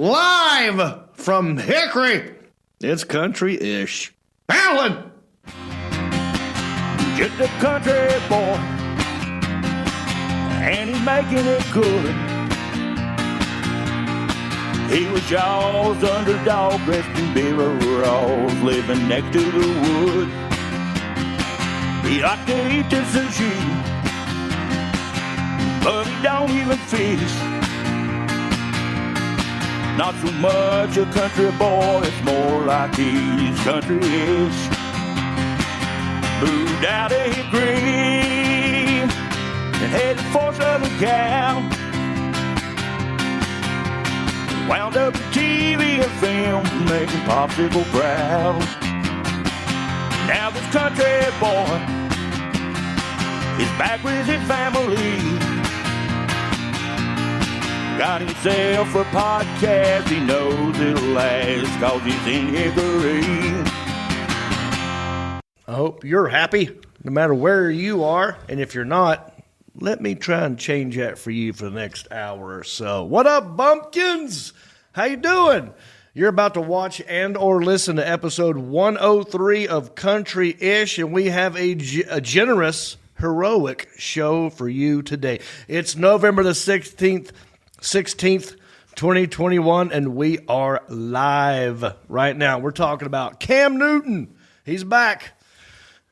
Live from Hickory, it's country-ish. Alan! Just a country boy, and he's making it good. He was y'all's underdog, dressed in overalls, living next to the woods. He liked to eat the sushi, but he don't even fish. Not so much a country boy, it's more like he's country-ish. Moved out of Hickory and headed for Southern Cal. Wound up in TV and film, making Popsicle proud. Now this country boy is back with his family. Got himself a podcast, he knows it'll last, 'cause he's in Hickory. I hope you're happy, no matter where you are. And if you're not, let me try and change that for you for the next hour or so. What up, bumpkins? How you doing? You're about to watch and or listen to episode 103 of Country-ish, and we have a generous, heroic show for you today. It's November the 16th, 2021, and we are live right now. We're talking about Cam Newton. He's back.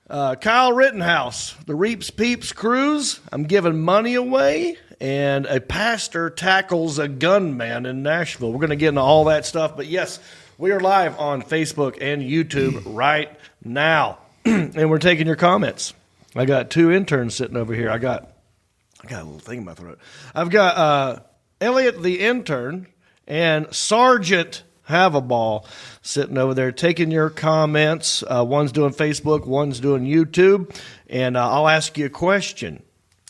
Kyle Rittenhouse, the Reeps, Peeps cruise. I'm giving money away, and a pastor tackles a gunman in Nashville. We're going to get into all that stuff, but yes, we are live on Facebook and YouTube right now, and we're taking your comments. I got two interns sitting over here. I got a little thing in my throat. I've got Elliot the intern and Sergeant Have-a-Ball sitting over there taking your comments. One's doing Facebook, one's doing YouTube, and I'll ask you a question.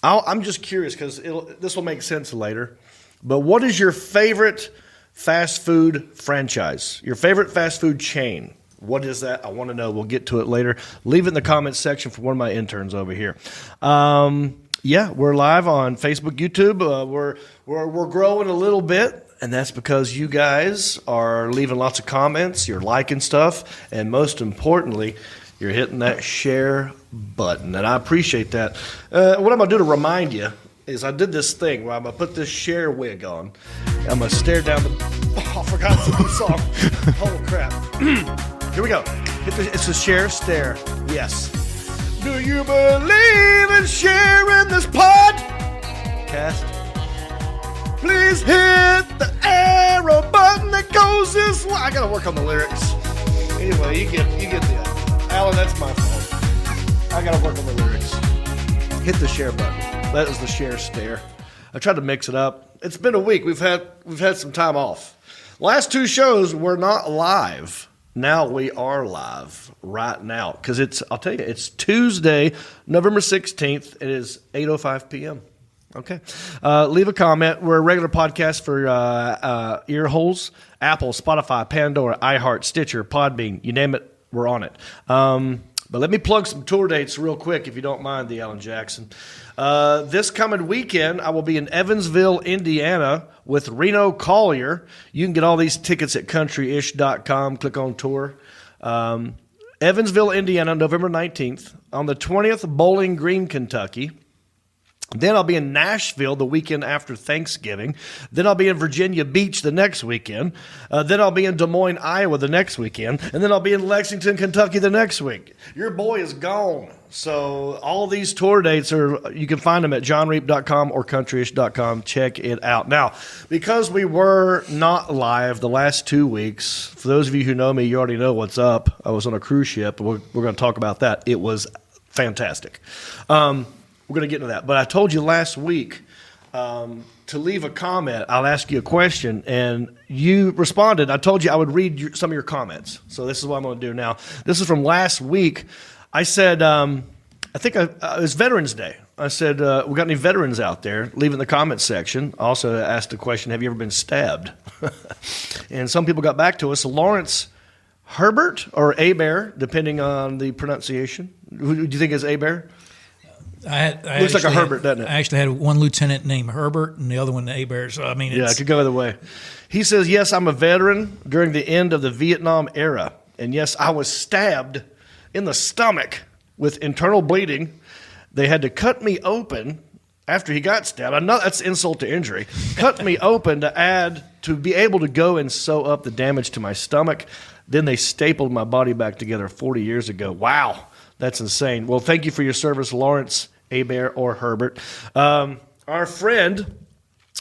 I'm just curious because this will make sense later, but what is your favorite fast food franchise? Your favorite fast food chain? What is that? I want to know. We'll get to it later. Leave it in the comments section for one of my interns over here. Yeah, we're live on Facebook, YouTube. We're growing a little bit, and that's because you guys are leaving lots of comments, you're liking stuff, and most importantly, you're hitting that share button, and I appreciate that. What I'm going to do to remind you is I did this thing where I'm going to put this share wig on. I'm going to stare down the... Oh, I forgot the song. Holy crap. Here we go. It's a share stare. Yes. Do you believe in sharing this podcast? Please hit the arrow button that goes this way. I gotta work on the lyrics. Anyway, you get the Alan, that's my fault. I gotta work on the lyrics. Hit the share button. That is the share stare. I tried to mix it up. It's been a week. We've had some time off. Last two shows were not live. Now we are live right now because I'll tell you, it's Tuesday, November 16th. It is 8:05 p.m. Okay. Leave a comment. We're a regular podcast for ear holes. Apple, Spotify, Pandora, iHeart, Stitcher, Podbean, you name it, we're on it. But let me plug some tour dates real quick, if you don't mind, the Alan Jackson. This coming weekend, I will be in Evansville, Indiana, with Reno Collier. You can get all these tickets at countryish.com. Click on tour. Evansville, Indiana, November 19th. On the 20th, Bowling Green, Kentucky. Then I'll be in Nashville the weekend after Thanksgiving. Then I'll be in Virginia Beach the next weekend. Then I'll be in Des Moines, Iowa the next weekend. And then I'll be in Lexington, Kentucky the next week. Your boy is gone. So all these tour dates you can find them at johnreep.com or countryish.com. Check it out. Now, because we were not live the last 2 weeks, for those of you who know me, you already know what's up. I was on a cruise ship. We're going to talk about that. It was fantastic. We're going to get into that. But I told you last week to leave a comment. I'll ask you a question, and you responded. I told you I would read some of your comments. So this is what I'm going to do now. This is from last week. I said, it was Veterans Day. I said, we got any veterans out there? Leave it in the comments section. I also asked the question, have you ever been stabbed? And some people got back to us. Lawrence Herbert or Abear, depending on the pronunciation. Who do you think is Abear? Looks like a Herbert, doesn't it? I actually had one lieutenant named Herbert and the other one Hebert. So, I mean, yeah, it could go either way. He says, yes, I'm a veteran during the end of the Vietnam era. And yes, I was stabbed in the stomach with internal bleeding. They had to cut me open after he got stabbed. I know that's insult to injury. Cut me open to be able to go and sew up the damage to my stomach. Then they stapled my body back together 40 years ago. Wow, that's insane. Well, thank you for your service, Lawrence, Hebert, or Herbert. Our friend,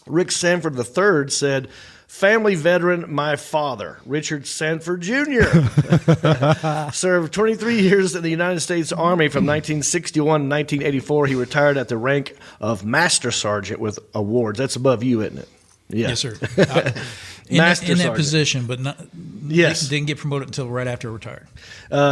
Rick Sanford III, said, family veteran, my father, Richard Sanford Jr., served 23 years in the United States Army from 1961 to 1984. He retired at the rank of Master Sergeant with awards. That's above you, isn't it? Yeah. Yes, sir. In that position, but didn't get promoted until right after he retired.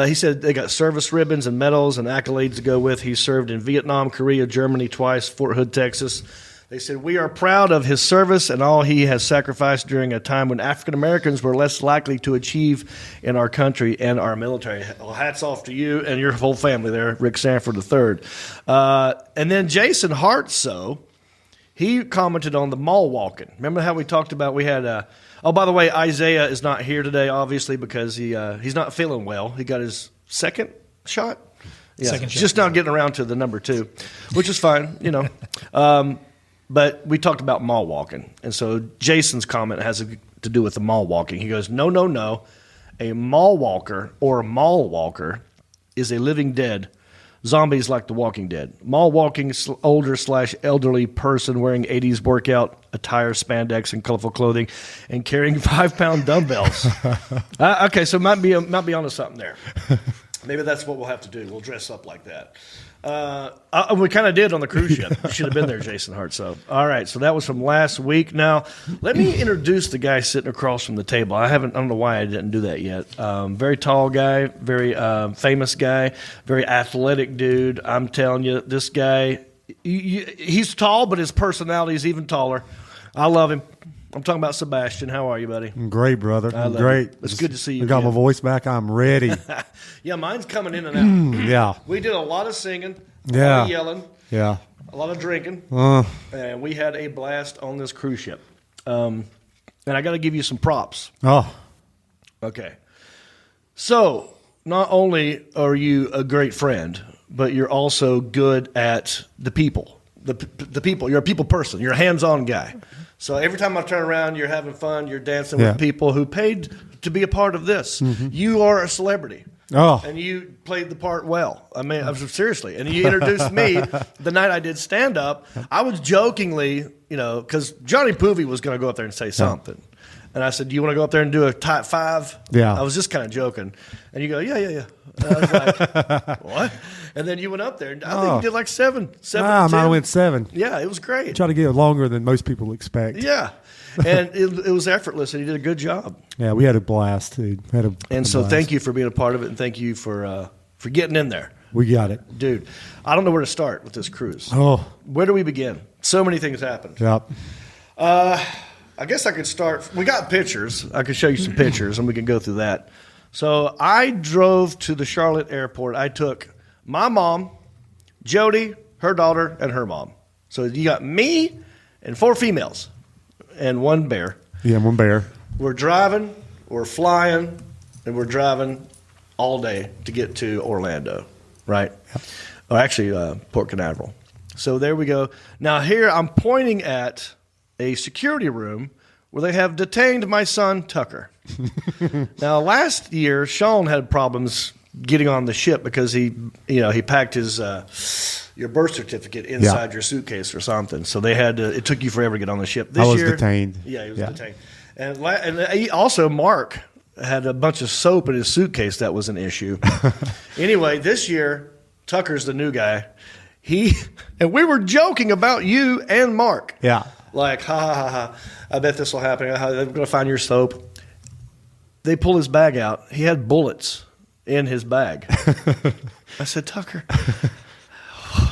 He said they got service ribbons and medals and accolades to go with. He served in Vietnam, Korea, Germany twice, Fort Hood, Texas. They said, we are proud of his service and all he has sacrificed during a time when African Americans were less likely to achieve in our country and our military. Well, hats off to you and your whole family there, Rick Sanford III. And then Jason Hartsoe, he commented on the mall walking. Remember how we talked about we had by the way, Isaiah is not here today, obviously, because he's not feeling well. He got his second shot. Yeah, second shot. Just now getting around to the number 2, which is fine, you know. But we talked about mall walking. And so Jason's comment has to do with the mall walking. He goes, no. A mall walker or a mall walker is a living dead. Zombies like The Walking Dead. Mall walking, older/elderly person wearing 80s workout attire, spandex, and colorful clothing, and carrying 5-pound dumbbells. Okay, so might be onto something there. Maybe that's what we'll have to do. We'll dress up like that. We kind of did on the cruise ship. You should have been there, Jason Hart. So, all right. So that was from last week. Now, let me introduce the guy sitting across from the table. I don't know why I didn't do that yet. Very tall guy, very famous guy, very athletic dude. I'm telling you, this guy, he's tall, but his personality is even taller. I love him. I'm talking about Sebastian. How are you, buddy? I'm great, brother. I'm great. It's good to see you. I got my voice back. I'm ready. Yeah, mine's coming in and out. Yeah. We did a lot of singing, a lot of yelling, a lot of drinking, and we had a blast on this cruise ship. And I got to give you some props. Oh. Okay. So, not only are you a great friend, but you're also good at the people. The people. You're a people person. You're a hands-on guy. So every time I turn around, you're having fun. You're dancing with people who paid to be a part of this. Mm-hmm. You are a celebrity. Oh. And you played the part well. I mean, seriously. And you introduced me the night I did stand-up. I was jokingly, because Johnny Poovey was going to go up there and say something. And I said, do you want to go up there and do a type 5? Yeah. I was just kind of joking. And you go, yeah. And I was like, what? And then you went up there. And I think you did like 7. Mine went 7. Yeah, it was great. Try to get longer than most people expect. Yeah. And it was effortless, and you did a good job. Yeah, we had a blast, dude. Thank you for being a part of it, and thank you for getting in there. We got it. Dude, I don't know where to start with this cruise. Oh. Where do we begin? So many things happened. Yep. I guess I could start. We got pictures. I could show you some pictures, and we can go through that. So I drove to the Charlotte airport. I took my mom, Jody, her daughter, and her mom. So you got me and 4 females and 1 bear. Yeah, 1 bear. We're driving, we're flying, and we're driving all day to get to Orlando, right? Yep. Oh, actually, Port Canaveral. So there we go. Now here I'm pointing at a security room where they have detained my son, Tucker. Now, last year, Sean had problems getting on the ship because he packed his your birth certificate inside your suitcase or something. So they had to. It took you forever to get on the ship. This year, detained. Yeah, he was detained. And he also, Mark had a bunch of soap in his suitcase that was an issue. Anyway, this year, Tucker's the new guy. And we were joking about you and Mark. Yeah. Like, ha. I bet this will happen. They're going to find your soap. They pull his bag out. He had bullets in his bag. I said, Tucker,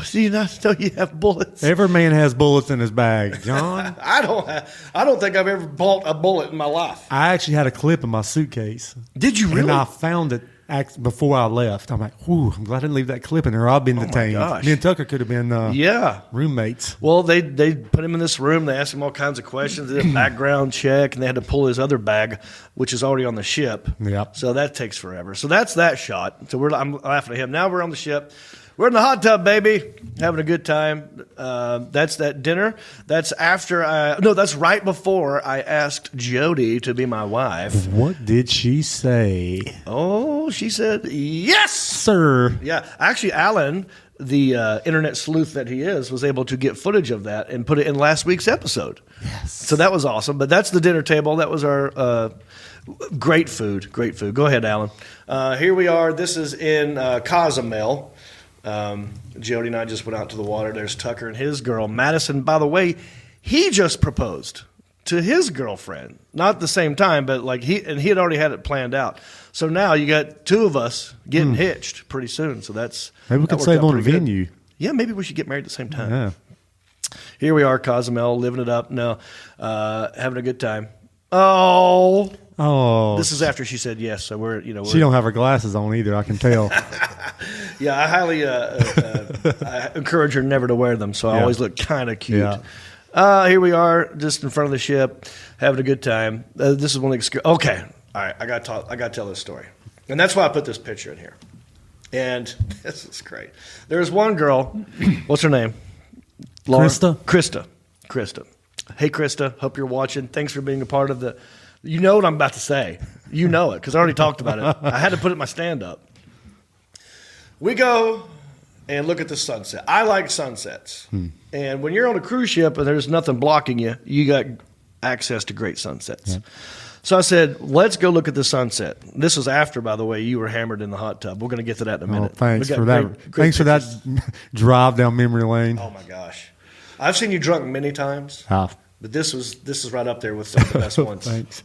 do you not know you have bullets? Every man has bullets in his bag, John. I don't think I've ever bought a bullet in my life. I actually had a clip in my suitcase. Did you really? And I found it before I left. I'm like, whew, I'm glad I didn't leave that clip in there. I've been detained. Gosh. Me and Tucker could have been roommates. Well, they put him in this room. They asked him all kinds of questions. They did a background check, and they had to pull his other bag, which is already on the ship. Yep. So that takes forever. So that's that shot. So I'm laughing at him. Now we're on the ship. We're in the hot tub, baby, having a good time. That's that dinner. That's that's right before I asked Jody to be my wife. What did she say? Oh, she said, yes, sir. Yeah. Actually, Alan, the internet sleuth that he is, was able to get footage of that and put it in last week's episode. Yes. So that was awesome. But that's the dinner table. That was our great food. Great food. Go ahead, Alan. Here we are. This is in Cozumel. Jody and I just went out to the water. There's Tucker and his girl, Madison. By the way, he just proposed to his girlfriend. Not at the same time, but like he had already had it planned out. So now you got two of us getting hitched pretty soon. So maybe we could save on a venue. Yeah, maybe we should get married at the same time. Yeah. Here we are, Cozumel, living it up. No, having a good time. Oh, this is after she said yes. So we're she don't have her glasses on either. I can tell. Yeah, I highly I encourage her never to wear them. So I always look kind of cute. Yeah. Here we are, just in front of the ship, having a good time. This is one of the okay. All right, I got to tell this story, and that's why I put this picture in here. And this is great. There's one girl. What's her name? Lauren? Krista. Hey, Krista. Hope you're watching. Thanks for being a part of the. You know what I'm about to say. You know it because I already talked about it. I had to put it in my stand-up. We go and look at the sunset. I like sunsets. And when you're on a cruise ship and there's nothing blocking you, you got access to great sunsets. Yeah. So I said, let's go look at the sunset. This was after, by the way, you were hammered in the hot tub. We're going to get to that in a minute. Thanks for that. Thanks for that drive down memory lane. Oh, my gosh. I've seen you drunk many times. But this is right up there with some of the best ones. Thanks.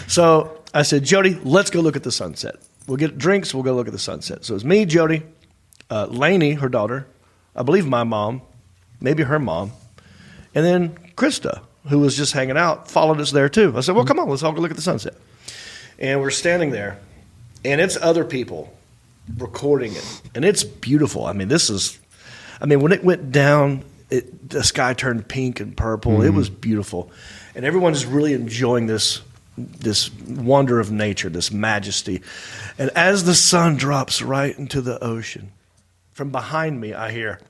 So I said, Jody, let's go look at the sunset. We'll get drinks. We'll go look at the sunset. So it was me, Jody, Lainey, her daughter, I believe my mom, maybe her mom, and then Krista, who was just hanging out, followed us there too. I said, well, come on, let's all go look at the sunset. And we're standing there, and it's other people recording it. And it's beautiful. I mean, when it went down, the sky turned pink and purple. Mm-hmm. It was beautiful. And everyone's really enjoying this wonder of nature, this majesty. And as the sun drops right into the ocean, from behind me, I hear,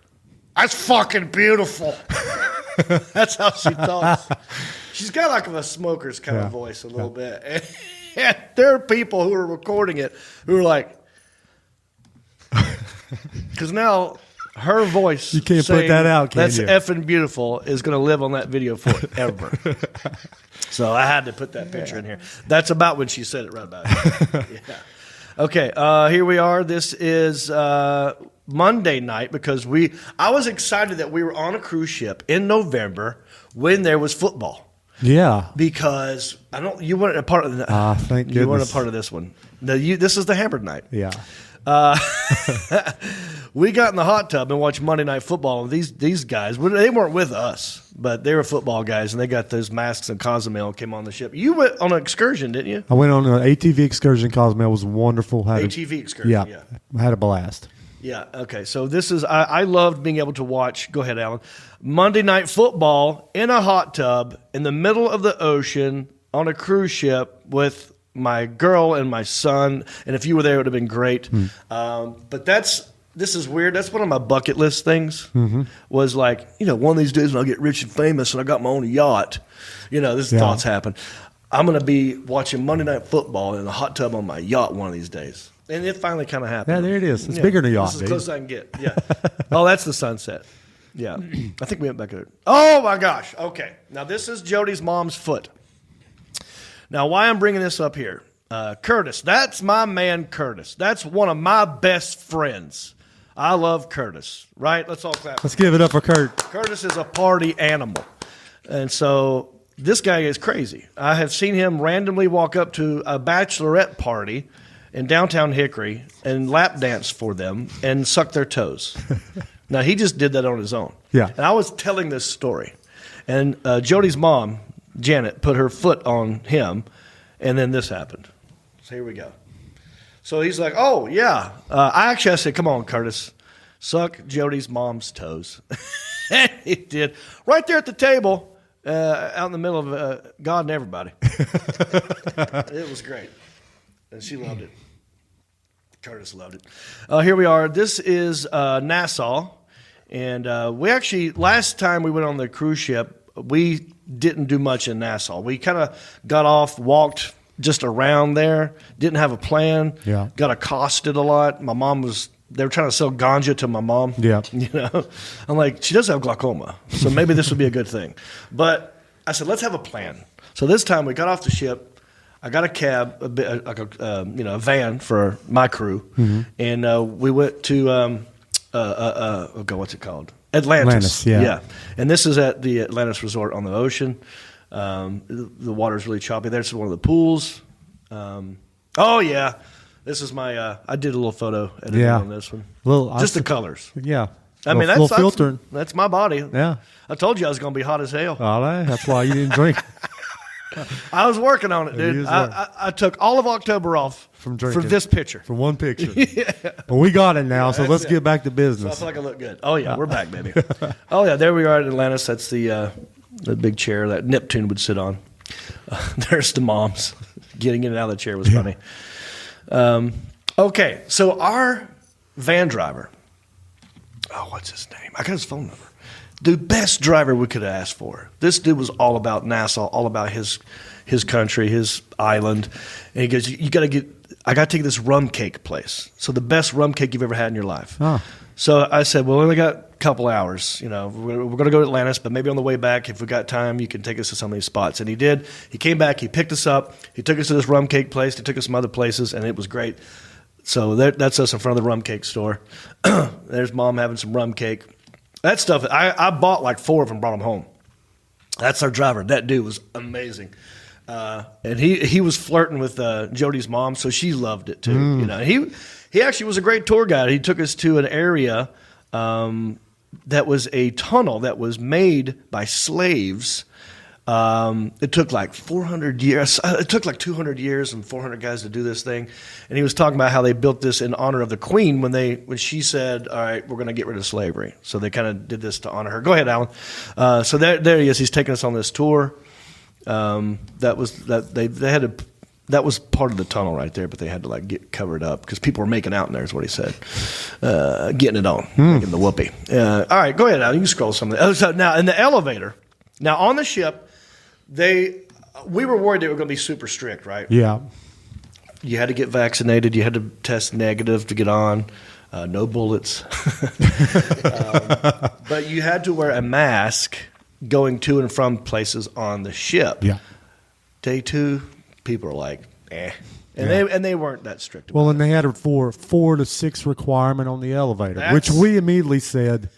that's fucking beautiful. That's how she talks. She's got like a smoker's kind of voice a little bit. And there are people who are recording it who are like, because now her voice, you can't put that out, can that's you? effing beautiful, is going to live on that video forever. So I had to put that picture in here. That's about when she said it right about it. Yeah. Okay, here we are. This is Monday night because I was excited that we were on a cruise ship in November when there was football. Yeah. Because you weren't a part of the. Thank goodness. You weren't a part of this one. This is the hammered night. Yeah. We got in the hot tub and watched Monday Night Football. And these guys, they weren't with us, but they were football guys, and they got those masks in Cozumel and came on the ship. You went on an excursion, didn't you? I went on an ATV excursion in Cozumel. It was wonderful. ATV excursion, yeah. I had a blast. Yeah, okay. So this is, I loved being able to watch, go ahead, Alan, Monday Night Football in a hot tub in the middle of the ocean on a cruise ship with my girl and my son. And if you were there, it would have been great. But this is weird. That's one of my bucket list things was like, one of these days when I get rich and famous and I got my own yacht, thoughts happen. I'm going to be watching Monday Night Football in a hot tub on my yacht one of these days. And it finally kind of happened. Yeah, there it is. It's bigger than a yacht. It's as close as I can get. Yeah. Oh, that's the sunset. Yeah. I think we went back there. Oh, my gosh. Okay. Now, this is Jody's mom's foot. Now, why I'm bringing this up here. Curtis. That's my man, Curtis. That's one of my best friends. I love Curtis. Right? Let's all clap. Let's give it up for Kurt. Curtis is a party animal. And so this guy is crazy. I have seen him randomly walk up to a bachelorette party in downtown Hickory and lap dance for them and suck their toes. Now, he just did that on his own. Yeah. And I was telling this story. And Jody's mom, Janet, put her foot on him, and then this happened. So here we go. So he's like, oh, yeah. I said, come on, Curtis. Suck Jody's mom's toes. And he did. Right there at the table, out in the middle of God and everybody. It was great. And she loved it. Curtis loved it. Here we are. This is Nassau. And we actually, last time we went on the cruise ship, we didn't do much in Nassau. We kind of got off, walked just around there, didn't have a plan, got accosted a lot. My mom they were trying to sell ganja to my mom. Yeah. You know, I'm like, she does have glaucoma, so maybe this would be a good thing. But I said, let's have a plan. So this time we got off the ship. I got a cab, a van for my crew, and we went to what's it called? Atlantis. Yeah. And this is at the Atlantis Resort on the ocean. The water's really choppy there. It's one of the pools. Oh yeah, this is my. I did a little photo editing on this one. Just the colors. Yeah. I mean, that's filtering. That's my body. Yeah. I told you I was going to be hot as hell. All right. That's why you didn't drink. I was working on it, dude. I took all of October off from drinking for this picture. For one picture. Well, we got it now, so let's get back to business. So I feel like I look good. Oh, yeah. We're back, baby. Oh, yeah. There we are at Atlantis. That's the big chair that Neptune would sit on. There's the moms. Getting in and out of the chair was funny. Okay. So our van driver, what's his name? I got his phone number. The best driver we could have asked for. This dude was all about Nassau, all about his country, his island. And he goes, I got to take this rum cake place. So the best rum cake you've ever had in your life. Oh. So I said, well, we only got a couple hours. You know, we're going to go to Atlantis, but maybe on the way back, if we got time, you can take us to some of these spots. And he did. He came back. He picked us up. He took us to this rum cake place. He took us some other places, and it was great. So that's us in front of the rum cake store. There's Mom having some rum cake. That stuff, I bought like 4 of them, brought them home. That's our driver. That dude was amazing. And he was flirting with Jody's mom, so she loved it too. You know, he actually was a great tour guide. He took us to an area that was a tunnel that was made by slaves. It took like 400 years. It took like 200 years and 400 guys to do this thing. And he was talking about how they built this in honor of the queen when she said, all right, we're going to get rid of slavery. So they kind of did this to honor her. Go ahead, Alan. So there he is. He's taking us on this tour. That was part of the tunnel right there, but they had to like get covered up because people were making out in there is what he said. Getting it on, making the whoopee. All right, go ahead, Alan. You can scroll something. So now in the elevator, now on the ship, we were worried they were going to be super strict, right? Yeah. You had to get vaccinated. You had to test negative to get on. No bullets. But you had to wear a mask going to and from places on the ship. Yeah. Day 2, people were like, eh. And they weren't that strict about it. And they had a 4 to 6 requirement on the elevator, which we immediately said,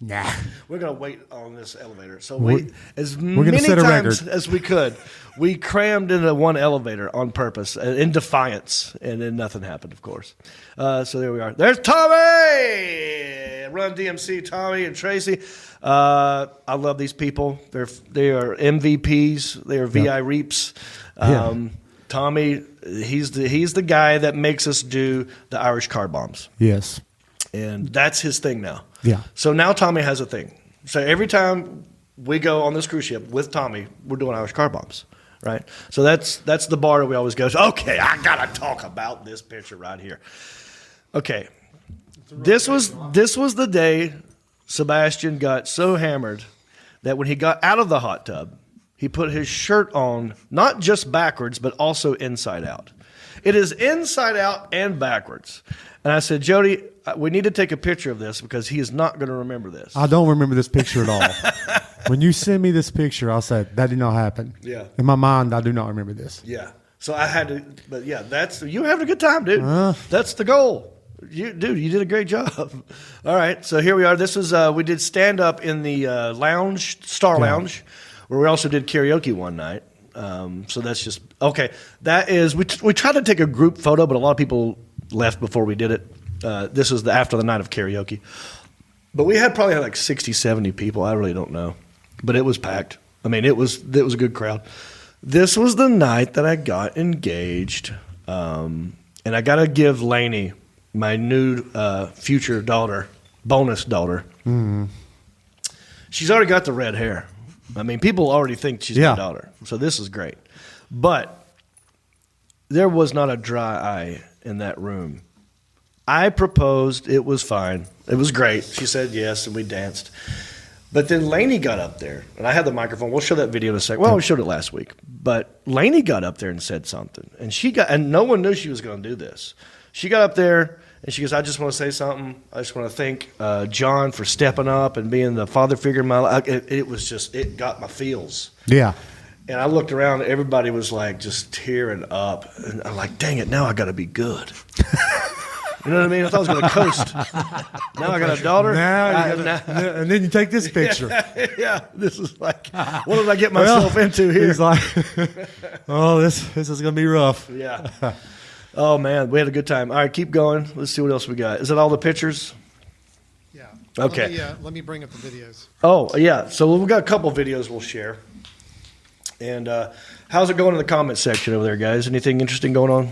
nah. We're going to wait on this elevator. So as many times as we could, we crammed into one elevator on purpose, in defiance, and then nothing happened, of course. So there we are. There's Tommy! Run DMC, Tommy and Tracy. I love these people. They are MVPs. They are VI Reeps. Tommy, he's the guy that makes us do the Irish car bombs. Yes. And that's his thing now. Yeah. So now Tommy has a thing. So every time we go on this cruise ship with Tommy, we're doing Irish car bombs, right? So that's the bar that we always go to. Okay, I gotta talk about this picture right here. Okay, this was the day Sebastian got so hammered that when he got out of the hot tub, he put his shirt on not just backwards but also inside out. It is inside out and backwards. And I said, Jody, we need to take a picture of this because he is not going to remember this. I don't remember this picture at all. When you send me this picture, I'll say, that did not happen. Yeah. In my mind, I do not remember this. Yeah. So I had to, but yeah, you having a good time, dude. That's the goal. You did a great job. All right. So here we are. This is, we did stand up in the Star Lounge, where we also did karaoke one night. So that's just, okay. That is, we tried to take a group photo, but a lot of people left before we did it. This was after the night of karaoke. But we had probably like 60, 70 people. I really don't know. But it was packed. I mean, it was a good crowd. This was the night that I got engaged. And And I got to give Lainey, my new future daughter, bonus daughter. Mm-hmm. She's already got the red hair. I mean, people already think she's my daughter. So this is great. But there was not a dry eye in that room. I proposed. It was fine. It was great. She said yes, and we danced. But then Lainey got up there, and I had the microphone. We'll show that video in a second. Well, we showed it last week. But Lainey got up there and said something. And no one knew she was going to do this. She got up there, and she goes, I just want to say something. I just want to thank Jon for stepping up and being the father figure in my life. It got my feels. Yeah. And I looked around, and everybody was like just tearing up. And I'm like, dang it, now I got to be good. You know what I mean? I thought I was going to coast. Now I got a daughter. And then you take this picture. Yeah, this is like, what did I get myself into here? He's like, oh, this is going to be rough. Yeah. Oh, man, we had a good time. All right, keep going. Let's see what else we got. Is that all the pictures? Yeah. Okay. Let me bring up the videos. Oh, yeah. So we've got a couple videos we'll share. And how's it going in the comment section over there, guys? Anything interesting going on?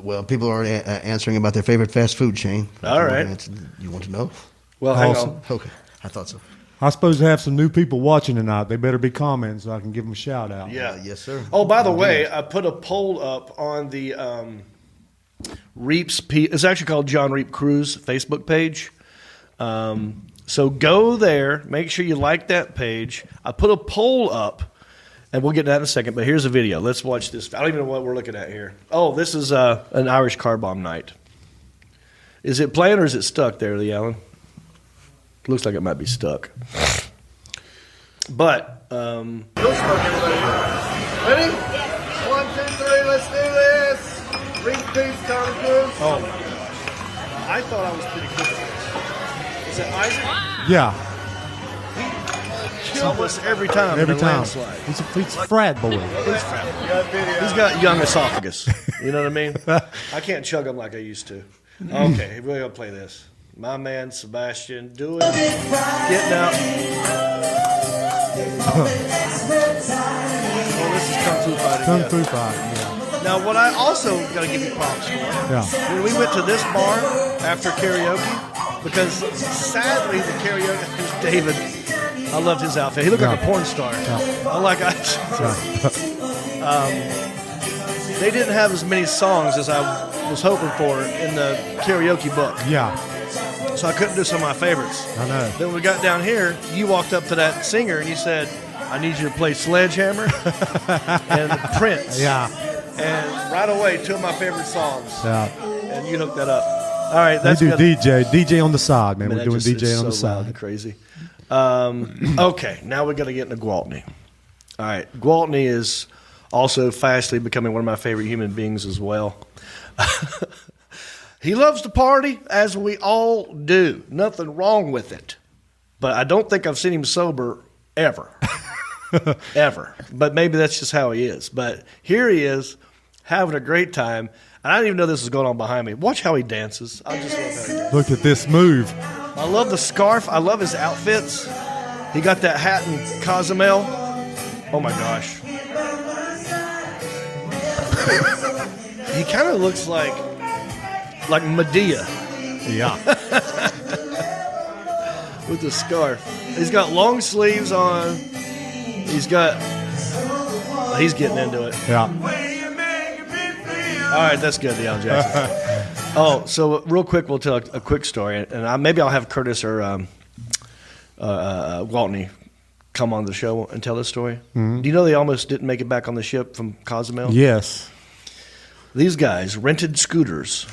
Well, people are answering about their favorite fast food chain. All right. You want to know? Well, hang on. Okay. I thought so. I suppose to have some new people watching tonight. They better be commenting so I can give them a shout out. Yeah. Yes, sir. Oh, by the way, I put a poll up on the Reep's. It's actually called John Reep Cruise Facebook page. So go there. Make sure you like that page. I put a poll up. And we'll get to that in a second, but here's a video. Let's watch this. I don't even know what we're looking at here. Oh, this is an Irish car bomb night. Is it playing or is it stuck there, Lee Allen? Looks like it might be stuck. But, Ready? 1, 2, 3, let's do this. Reep, Peeps, Tom Cruise. oh, I thought I was pretty good at this. Is it Isaac? Yeah. Killed us every time. Every in a time. landslide. He's a frat boy. He's got young esophagus. You know what I mean? I can't chug them like I used to. Okay, we're going to play this. My man, Sebastian, doing, getting out. Oh, this is Kung Fu Fighting. Kung yeah. Fu fighting, yeah. Now, what I also got to give you props for, when we went to this bar after karaoke, because sadly the karaoke, David, I loved his outfit. He looked like a porn star. They didn't have as many songs as I was hoping for in the karaoke book. Yeah. So I couldn't do some of my favorites. I know. Then when we got down here, you walked up to that singer and you said, I need you to play Sledgehammer and Prince. Yeah. And right away, two of my favorite songs. Yeah. And you hooked that up. All right. That's we do good. DJ on the side, man. Man, We're doing DJ on the so loud side. and crazy. Okay, now we got to get into Gwaltney. All right, Gwaltney is also fastly becoming one of my favorite human beings as well. He loves to party, as we all do. Nothing wrong with it. But I don't think I've seen him sober ever. Ever. But maybe that's just how he is. But here he is, having a great time. And I didn't even know this was going on behind me. Watch how he dances. I just love how he dances. Look at this move. I love the scarf. I love his outfits. He got that hat and Cozumel. Oh my gosh. He kind of looks like Medea. Yeah. With the scarf. He's got long sleeves on. He's getting into it. Yeah. All right, that's good, Deion Jackson. Oh, so real quick, we'll tell a quick story, and maybe I'll have Curtis or Gwaltney come on the show and tell this story. Mm-hmm. Do you know they almost didn't make it back on the ship from Cozumel? Yes. These guys rented scooters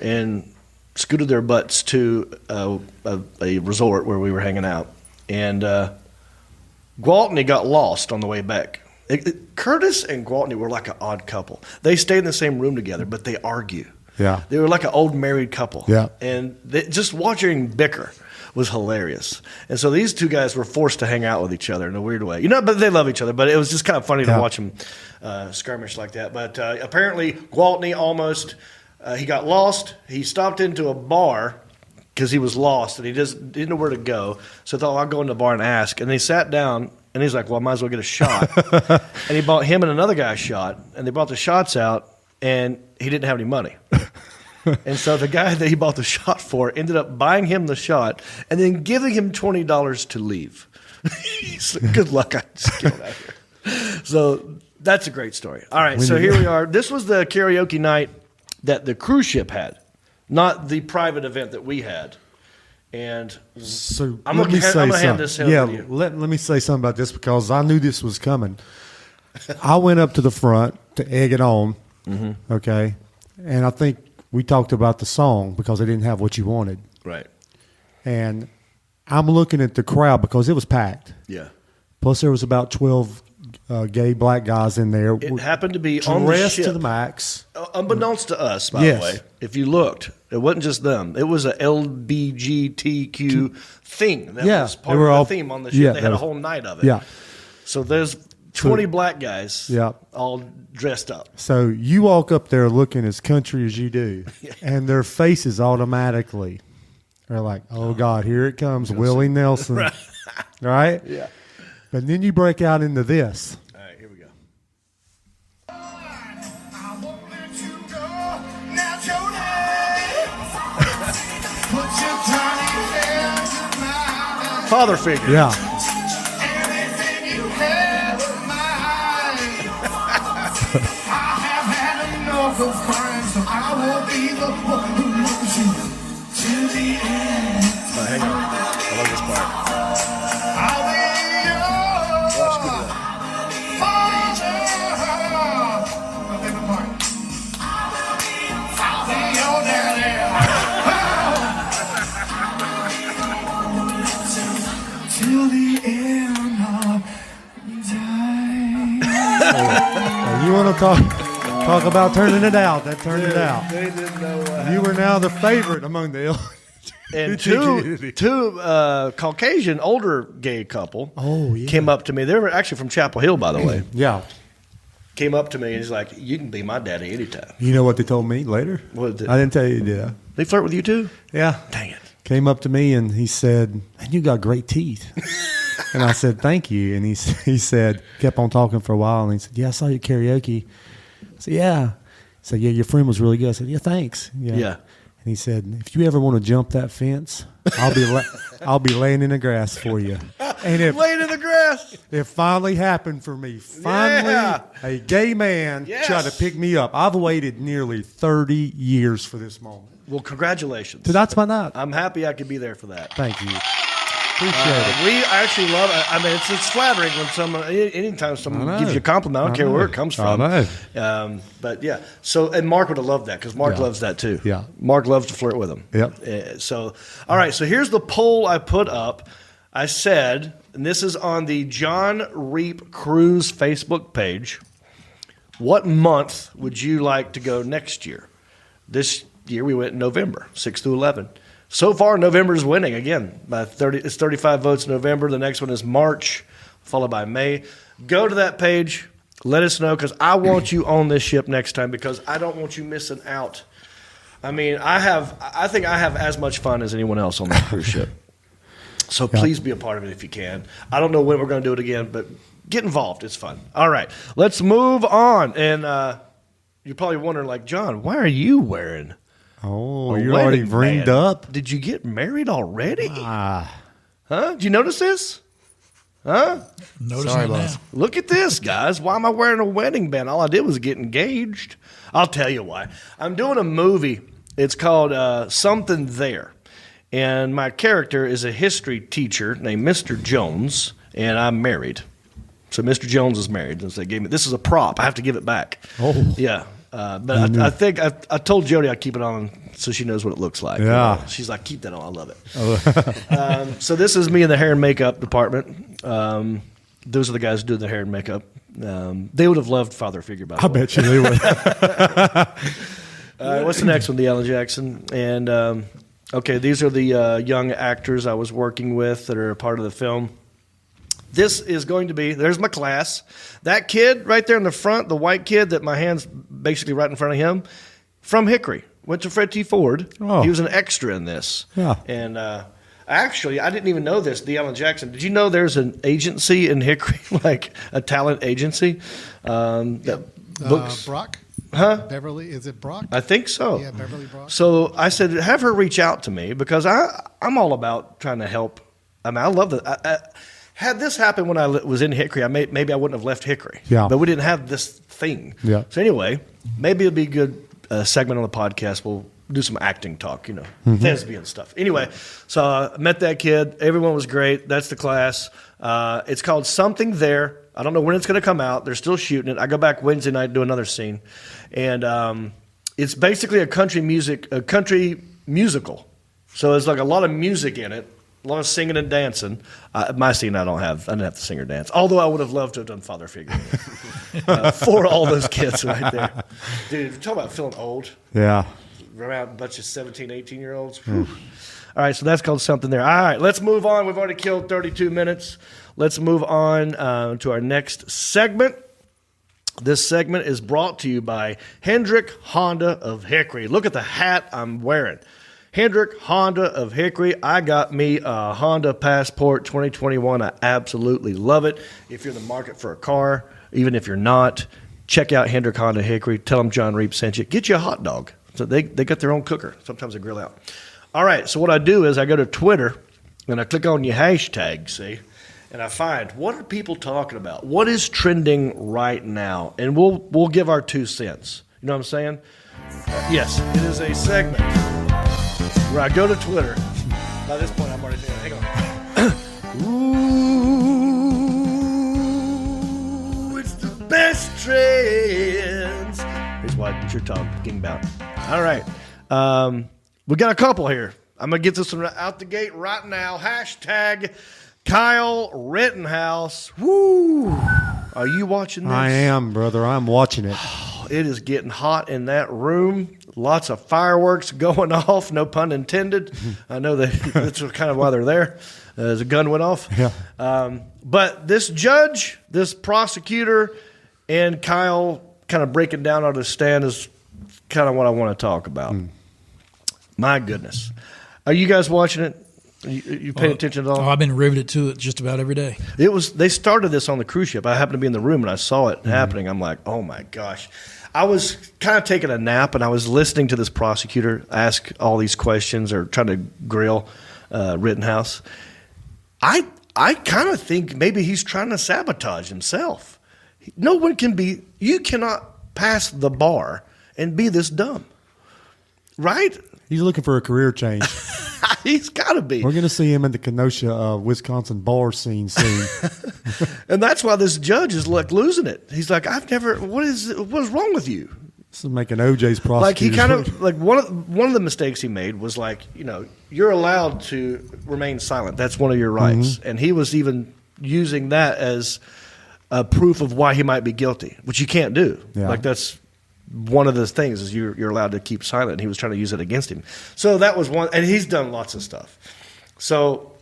and scooted their butts to a resort where we were hanging out, and Gwaltney got lost on the way back. Curtis and Gwaltney were like an odd couple. They stayed in the same room together, but they argue. Yeah. They were like an old married couple. Yeah. And just watching bicker was hilarious. And so these two guys were forced to hang out with each other in a weird way. But they love each other. But it was just kind of funny to watch them skirmish like that. But apparently Gwaltney almost he got lost. He stopped into a bar because he was lost and he just didn't know where to go. So I thought, I'll go into the bar and ask. And they sat down. And he's like, well, I might as well get a shot. And he bought him and another guy a shot. And they brought the shots out. and he didn't have any money. And so the guy that he bought the shot for ended up buying him the shot and then giving him $20 to leave. So, good luck. I just killed out here. So that's a great story. All right, so here we are. This was the karaoke night that the cruise ship had, not the private event that we had. And so I'm going to hand this over to you. Let me say something about this because I knew this was coming. I went up to the front to egg it on, okay? And I think we talked about the song because they didn't have what you wanted. Right. And I'm looking at the crowd because it was packed. Yeah. Plus there was about 12 gay black guys in there. It happened to be on the dressed ship. to the max. Unbeknownst to us, by the way, if you looked, it wasn't just them. It was a LBGTQ thing. That was part of the theme on the ship. Yeah, they had a whole night of it. Yeah. So there's 20 black guys all dressed up. So you walk up there looking as country as you do, and their faces automatically are like, oh, God, here it comes, Willie Nelson. Right? Yeah. But then you break out into this. All right, here we go. Father figure. Yeah. Hang on. I love this part. Till the end of time. You want to talk about turning it out? That turned it out. They didn't know You were now the favorite among the And two Caucasian older gay couple came up to me. They were actually from Chapel Hill, by the way. Yeah. Came up to me and he's like, "You can be my daddy anytime." You know what they told me later? What did I didn't tell you, did I? they flirt with you too? Yeah. Dang it. Came up to me and he said, "Man, you got great teeth." And I said, "Thank you." And he said, kept on talking for a while. And he said, "Yeah, I saw you at karaoke." I said, "Yeah." He said, "Yeah, your friend was really good." I said, "Yeah, thanks." Yeah. And he said, "If you ever want to jump that fence, I'll be laying in the grass for you." And laying in the grass. it finally happened for me. Finally, a gay man tried to pick me up. I've waited nearly 30 years for this moment. Well, congratulations. Tonight's my night. I'm happy I could be there for that. Thank you. Appreciate it. We actually love it. I mean, it's flattering when anytime someone gives you a compliment. I don't care where it comes from. I know. But yeah. So, and Mark would have loved that because Mark loves that too. Yeah. Mark loves to flirt with him. Yep. So, all right. So here's the poll I put up. I said, and this is on the John Reep Cruise Facebook page. What month would you like to go next year? This year we went in November, 6 through 11. So far, November is winning again by 30. It's 35 votes in November. The next one is March, followed by May. Go to that page. Let us know because I want you on this ship next time because I don't want you missing out. I mean, I think I have as much fun as anyone else on that cruise ship. So please be a part of it if you can. I don't know when we're going to do it again, but get involved. It's fun. All right, let's move on. And you're probably wondering, like, John, why are you wearing? Oh, you're already ringed up? Did you get married already? Huh? Did you notice this? Huh? Sorry, boss. Look at this, guys. Why am I wearing a wedding band? All I did was get engaged. I'll tell you why. I'm doing a movie. It's called Something There. And my character is a history teacher named Mr. Jones, and I'm married. So Mr. Jones is married. And so they gave me, this is a prop. I have to give it back. Oh. Yeah. But I think I told Jody I'd keep it on so she knows what it looks like. Yeah. She's like, keep that on. I love it. So this is me in the hair and makeup department. Those are the guys who do the hair and makeup. They would have loved Father Figure, by the way. I bet you they would. What's the next one? The Alan Jackson. And, okay, these are the young actors I was working with that are a part of the film. This is going to be, there's my class. That kid right there in the front, the white kid that my hand's basically right in front of him, from Hickory, went to Fred T. Ford. Oh. He was an extra in this. Yeah. And actually, I didn't even know this, the Alan Jackson. Did you know there's an agency in Hickory, like a talent agency? That books. Brock? Beverly, is it Brock? I think so. Yeah, Beverly Brock. So I said, have her reach out to me because I'm all about trying to help. I mean, I love that. Had this happened when I was in Hickory, maybe I wouldn't have left Hickory. Yeah. But we didn't have this thing. Yeah. So anyway, maybe it'll be a good segment on the podcast. We'll do some acting talk, thespian stuff. Anyway, so I met that kid. Everyone was great. That's the class. It's called Something There. I don't know when it's going to come out. They're still shooting it. I go back Wednesday night and do another scene. And it's basically a country musical. So there's like a lot of music in it, a lot of singing and dancing. My scene I didn't have to sing or dance. Although I would have loved to have done father figure for all those kids right there. Dude, talk about feeling old. Yeah. Around a bunch of 17, 18-year-olds. All right, so that's called Something There. All right, let's move on. We've already killed 32 minutes. Let's move on to our next segment. This segment is brought to you by Hendrick Honda of Hickory. Look at the hat I'm wearing. Hendrick Honda of Hickory. I got me a Honda Passport 2021. I absolutely love it. If you're in the market for a car, even if you're not, check out Hendrick Honda Hickory. Tell them John Reep sent you. Get you a hot dog. So they got their own cooker. Sometimes they grill out. All right, so what I do is I go to Twitter, and I click on your hashtag, see, and I find what are people talking about? What is trending right now? And we'll give our 2 cents. You know what I'm saying? Yes, it is a segment where I go to Twitter. By this point, I'm already thinking, hang on. Ooh, it's the best trends. Here's what you're talking about. All right. We got a couple here. I'm going to get this one out the gate right now. Hashtag Kyle Rittenhouse. Woo! Are you watching this? I am, brother. I'm watching it. It is getting hot in that room. Lots of fireworks going off, no pun intended. I know that's kind of why they're there, as a gun went off. Yeah. But this judge, this prosecutor, and Kyle kind of breaking down on his stand is kind of what I want to talk about. My goodness. Are you guys watching it? You paying attention at all? Oh, I've been riveted to it just about every day. They started this on the cruise ship. I happened to be in the room and I saw it happening. I'm like, oh my gosh. I was kind of taking a nap and I was listening to this prosecutor ask all these questions or trying to grill Rittenhouse. I kind of think maybe he's trying to sabotage himself. No one can be, you cannot pass the bar and be this dumb. Right? He's looking for a career change. He's got to be. We're going to see him in the Kenosha, Wisconsin bar scene soon. And that's why this judge is like losing it. He's like, what is wrong with you? This is making OJ's prosecutor. Like he kind of like one of the mistakes he made was like, you're allowed to remain silent. That's one of your rights. And he was even using that as a proof of why he might be guilty, which you can't do. Yeah. Like that's one of the things is you're allowed to keep silent. And he was trying to use it against him. So that was one, and he's done lots of stuff. So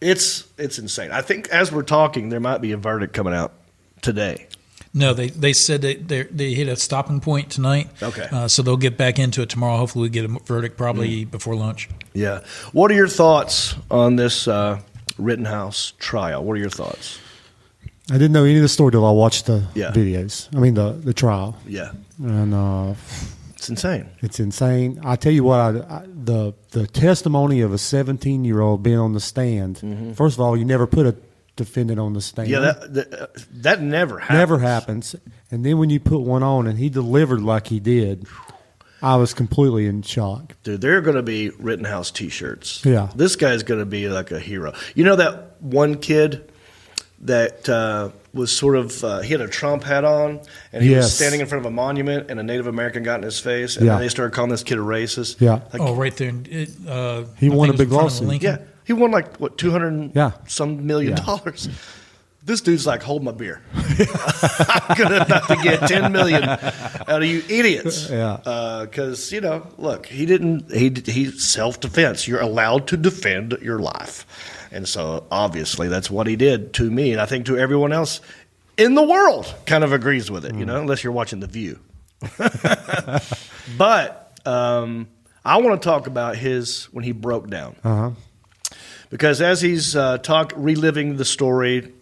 it's insane. I think as we're talking, there might be a verdict coming out today. No, they said they hit a stopping point tonight. Okay. So they'll get back into it tomorrow. Hopefully we get a verdict probably before lunch. Yeah. What are your thoughts on this Rittenhouse trial? What are your thoughts? I didn't know any of the story till I watched the Yeah. videos. I mean, the trial. Yeah. And It's insane. it's insane. I tell you what, the testimony of a 17-year-old being on the stand. First of all, you never put a defendant on the stand. Yeah, that never happens. Never happens. And then when you put one on and he delivered like he did, I was completely in shock. Dude, there are going to be Rittenhouse T-shirts. Yeah. This guy's going to be like a hero. You know that one kid that was sort of he had a Trump hat on, and he was Yes. standing in front of a monument, and a Native American got in his face, and Yeah. then they started calling this kid a racist. Yeah. Like, Right there. He won a big lawsuit. lawsuit. yeah. He won like what $200 Yeah. some million dollars. This dude's like, hold my beer. I'm gonna about to get $10 million out of you idiots. Yeah. Because look, he self-defense. You're allowed to defend your life, and so obviously that's what he did to me, and I think to everyone else in the world kind of agrees with it. Unless you're watching The View. But I want to talk about when he broke down. Because as he's reliving the story,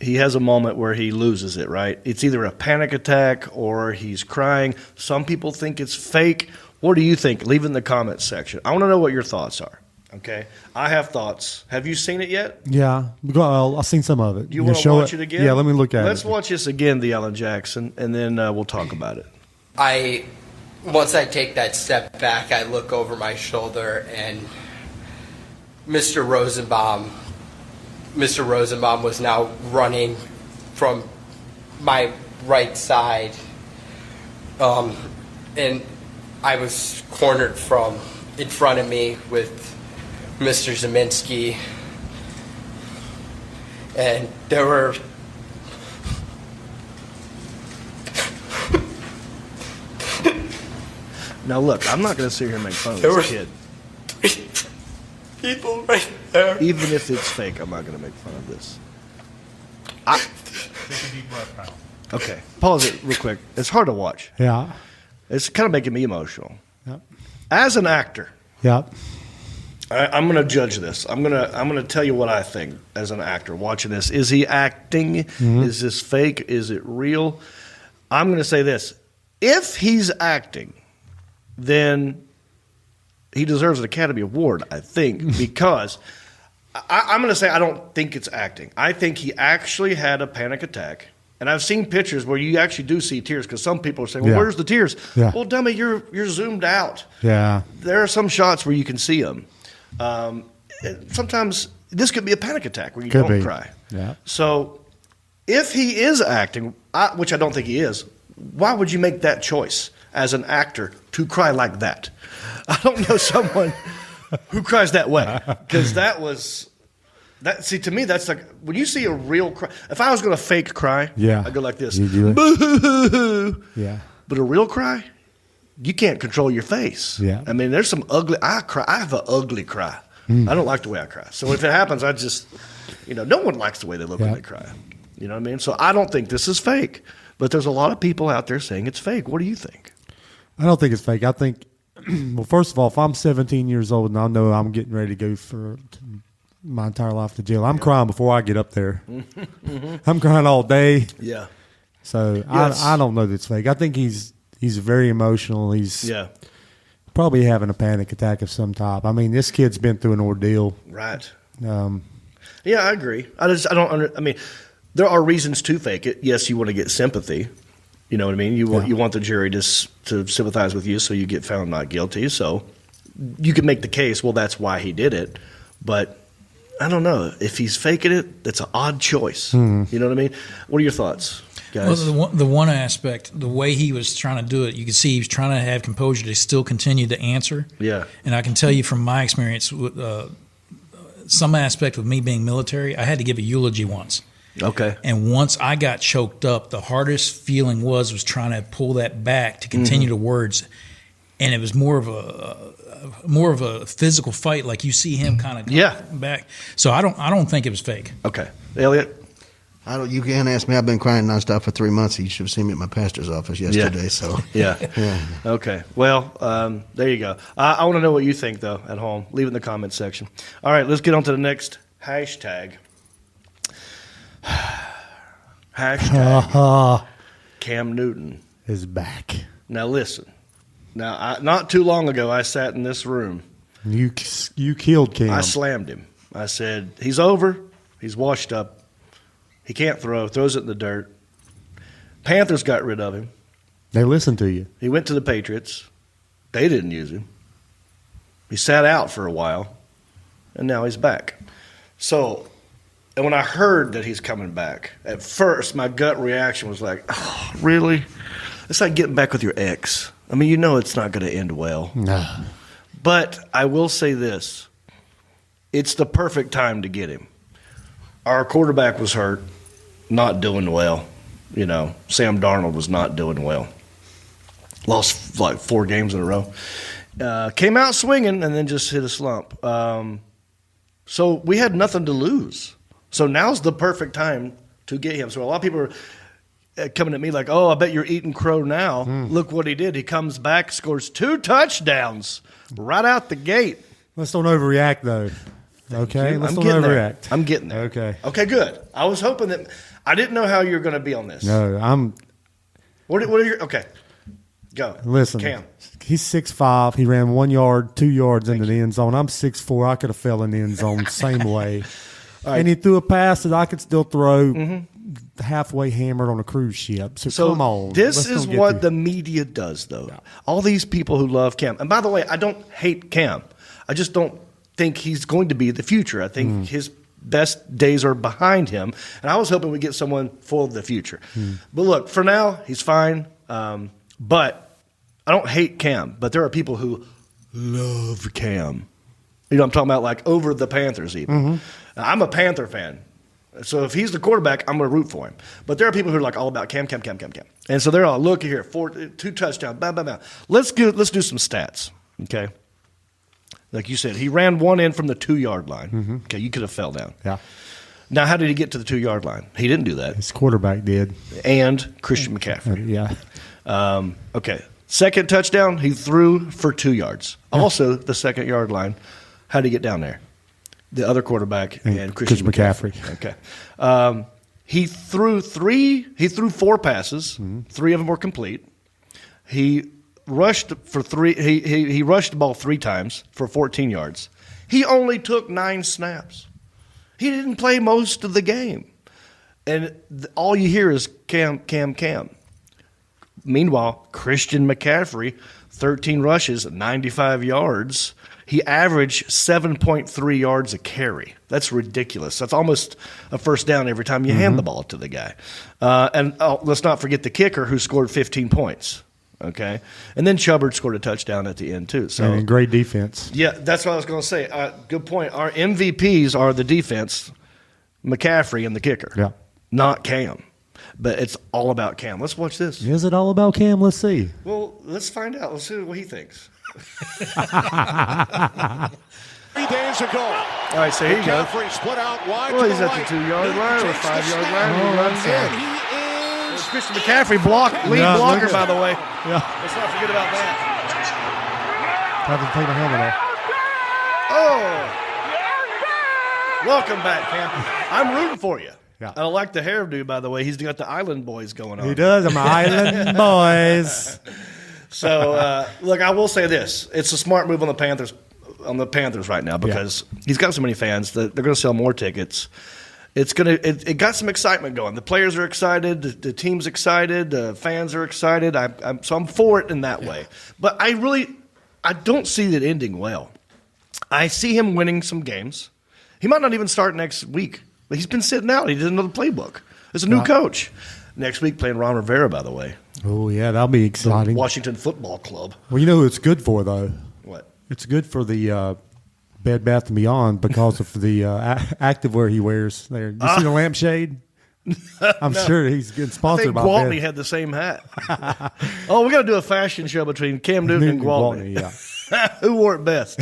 he has a moment where he loses it, right? It's either a panic attack or he's crying. Some people think it's fake. What do you think? Leave it in the comments section. I want to know what your thoughts are. Okay, I have thoughts. Have you seen it yet? Yeah, I've seen some of it. You want to watch it again? Yeah, let me look at it. Let's watch this again, the Alan Jackson, and then we'll talk about it. Once I take that step back, I look over my shoulder, and Mr. Rosenbaum was now running from my right side, and I was cornered from in front of me with Mr. Zeminski, and there were now look, I'm not going to sit here and make fun of this kid. People right there. Even if it's fake, I'm not going to make fun of this. Take a deep breath, Kyle. Okay, pause it real quick. It's hard to watch. Yeah. It's kind of making me emotional. Yep. As an actor, Yep. I'm going to judge this. I'm going to tell you what I think as an actor watching this. Is he acting? Mm-hmm. Is this fake? Is it real? I'm going to say this. If he's acting, then he deserves an Academy Award, I think, because I'm going to say I don't think it's acting. I think he actually had a panic attack. And I've seen pictures where you actually do see tears because some people are saying, well, where's the tears? Yeah. Well, dummy, you're zoomed out. Yeah. There are some shots where you can see them. Sometimes this could be a panic attack where you don't cry. Yeah. So if he is acting, which I don't think he is, why would you make that choice as an actor to cry like that? I don't know someone who cries that way because that was that. See, to me, that's like when you see a real cry. If I was going to fake cry, I'd go like this. You do it. Boo-hoo-hoo. Yeah. But a real cry, you can't control your face. Yeah. I mean, there's some ugly. I cry. I have an ugly cry. I don't like the way I cry. So if it happens, I just, no one likes the way they look when they cry. You know what I mean? So I don't think this is fake. But there's a lot of people out there saying it's fake. What do you think? I don't think it's fake. I think, well, first of all, if I'm 17 years old and I know I'm getting ready to go for my entire life to jail, I'm crying before I get up there. I'm crying all day. Yeah. So I don't know that it's fake. I think he's very emotional. He's probably having a panic attack of some type. I mean, this kid's been through an ordeal. Right. Yeah, I agree. I mean, there are reasons to fake it. Yes, you want to get sympathy. You know what I mean? You want the jury to sympathize with you so you get found not guilty. So you can make the case, well, that's why he did it. But I don't know. If he's faking it, that's an odd choice. You know what I mean? What are your thoughts, guys? Well, the one aspect, the way he was trying to do it, you could see he was trying to have composure to still continue to answer. Yeah. And I can tell you from my experience, some aspect of me being military, I had to give a eulogy once. Okay. And once I got choked up, the hardest feeling was trying to pull that back to continue the words, and it was more of a physical fight, like you see him kind of back. So I don't think it was fake. Okay, Elliot. You can't ask me. I've been crying nonstop for 3 months. You should have seen me at my pastor's office yesterday. So yeah. Okay. Well, there you go. I want to know what you think though at home. Leave it in the comments section. All right, let's get on to the next hashtag. Hashtag Cam Newton is back. Now listen. Now, not too long ago, I sat in this room. You killed Cam. I slammed him. I said, he's over. He's washed up. He can't throw. Throws it in the dirt. Panthers got rid of him. They listened to you. He went to the Patriots. They didn't use him. He sat out for a while, and now he's back. So, and when I heard that he's coming back, at first my gut reaction was like, oh, really? It's like getting back with your ex. I mean, you know it's not going to end well. No. But I will say this. It's the perfect time to get him. Our quarterback was hurt, not doing well. Sam Darnold was not doing well. Lost like 4 games in a row. Came out swinging and then just hit a slump. So we had nothing to lose. So now's the perfect time to get him. So a lot of people are coming at me like, oh, I bet you're eating crow now. Look what he did. He comes back, scores 2 touchdowns right out the gate. Let's don't overreact, though. Okay? Let's don't overreact. I'm getting there. Okay. Okay, good. I was hoping that I didn't know how you were going to be on this. No, I'm. What are your okay? Go. Listen, Cam. He's 6'5". He ran 1 yard, 2 yards into the end zone. I'm 6'4". I could have fell in the end zone same way. Right. And he threw a pass that I could still throw halfway hammered on a cruise ship. So come on. This is what the media does, though. Yeah. All these people who love Cam. And by the way, I don't hate Cam. I just don't think he's going to be the future. I think his best days are behind him. And I was hoping we'd get someone for the future. But look, for now, he's fine. But I don't hate Cam. But there are people who love Cam. You know what I'm talking about? Like over the Panthers even. I'm a Panther fan. So if he's the quarterback, I'm going to root for him. But there are people who are like all about Cam. And so they're all, look here, 2 touchdowns, blah, blah, blah. Let's do some stats, okay? Like you said, he ran one in from the 2-yard line. Okay, you could have fell down. Yeah. Now, how did he get to the 2-yard line? He didn't do that. His quarterback did. And Christian McCaffrey. Yeah. Okay, second touchdown, he threw for 2 yards. Also, the 2nd-yard line. How did he get down there? The other quarterback and Christian McCaffrey. Okay. He threw 4 passes. 3 of them were complete. He rushed for 3. He rushed the ball 3 times for 14 yards. He only took 9 snaps. He didn't play most of the game. And all you hear is Cam. Meanwhile, Christian McCaffrey, 13 rushes, 95 yards. He averaged 7.3 yards a carry. That's ridiculous. That's almost a first down every time you hand the ball to the guy. And let's not forget the kicker who scored 15 points. Okay, and then Chubbard scored a touchdown at the end too. So and great defense. Yeah, that's what I was going to say. Good point. Our MVPs are the defense, McCaffrey and the kicker. Yeah, not Cam. But it's all about Cam. Let's watch this. Is it all about Cam? Let's see. Well, let's find out. Let's see what he thinks. 3 days ago. All right, so here you go. Split out wide. Well, he's at the 2-yard line or 5-yard line. He runs in. He is. Christian McCaffrey lead blocker, by the way. Yeah. Let's not forget about that. Have to take the helmet off. Oh. Welcome back, Cam. I'm rooting for you. Yeah. I like the hairdo, by the way. He's got the Island Boys going on. He does. I'm Island Boys. So, look, I will say this: it's a smart move on the Panthers right now because he's got so many fans that they're going to sell more tickets. It got some excitement going. The players are excited, the team's excited, the fans are excited. So I'm for it in that way. But I don't see it ending well. I see him winning some games. He might not even start next week. But he's been sitting out. He doesn't know the playbook. There's a new coach. Next week playing Ron Rivera, by the way. Oh, yeah, that'll be exciting. Washington Football Club. Well, you know who it's good for, though? What? It's good for the Bed Bath & Beyond because of the activewear he wears there. You see the lampshade? I'm sure he's getting sponsored by Gwaltney Bed. had the same hat. Oh, we're going to do a fashion show between Cam Newton and Gwaltney. Yeah. Who wore it best,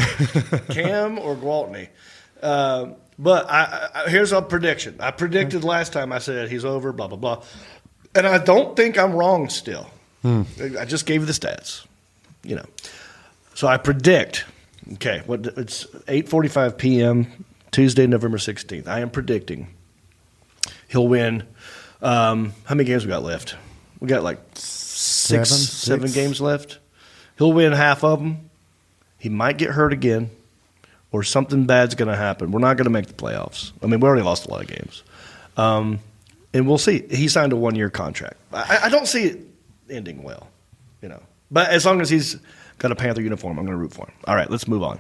Cam or Gwaltney? But here's a prediction. I predicted last time. I said he's over, blah, blah, blah. And I don't think I'm wrong still. I just gave you the stats. So I predict, it's 8:45 p.m., Tuesday, November 16th. I am predicting he'll win. How many games we got left? We got like seven games left. He'll win half of them. He might get hurt again. Or something bad's going to happen. We're not going to make the playoffs. I mean, we already lost a lot of games. And we'll see. He signed a 1-year contract. I don't see it ending well, But as long as he's got a Panther uniform, I'm going to root for him. All right, let's move on.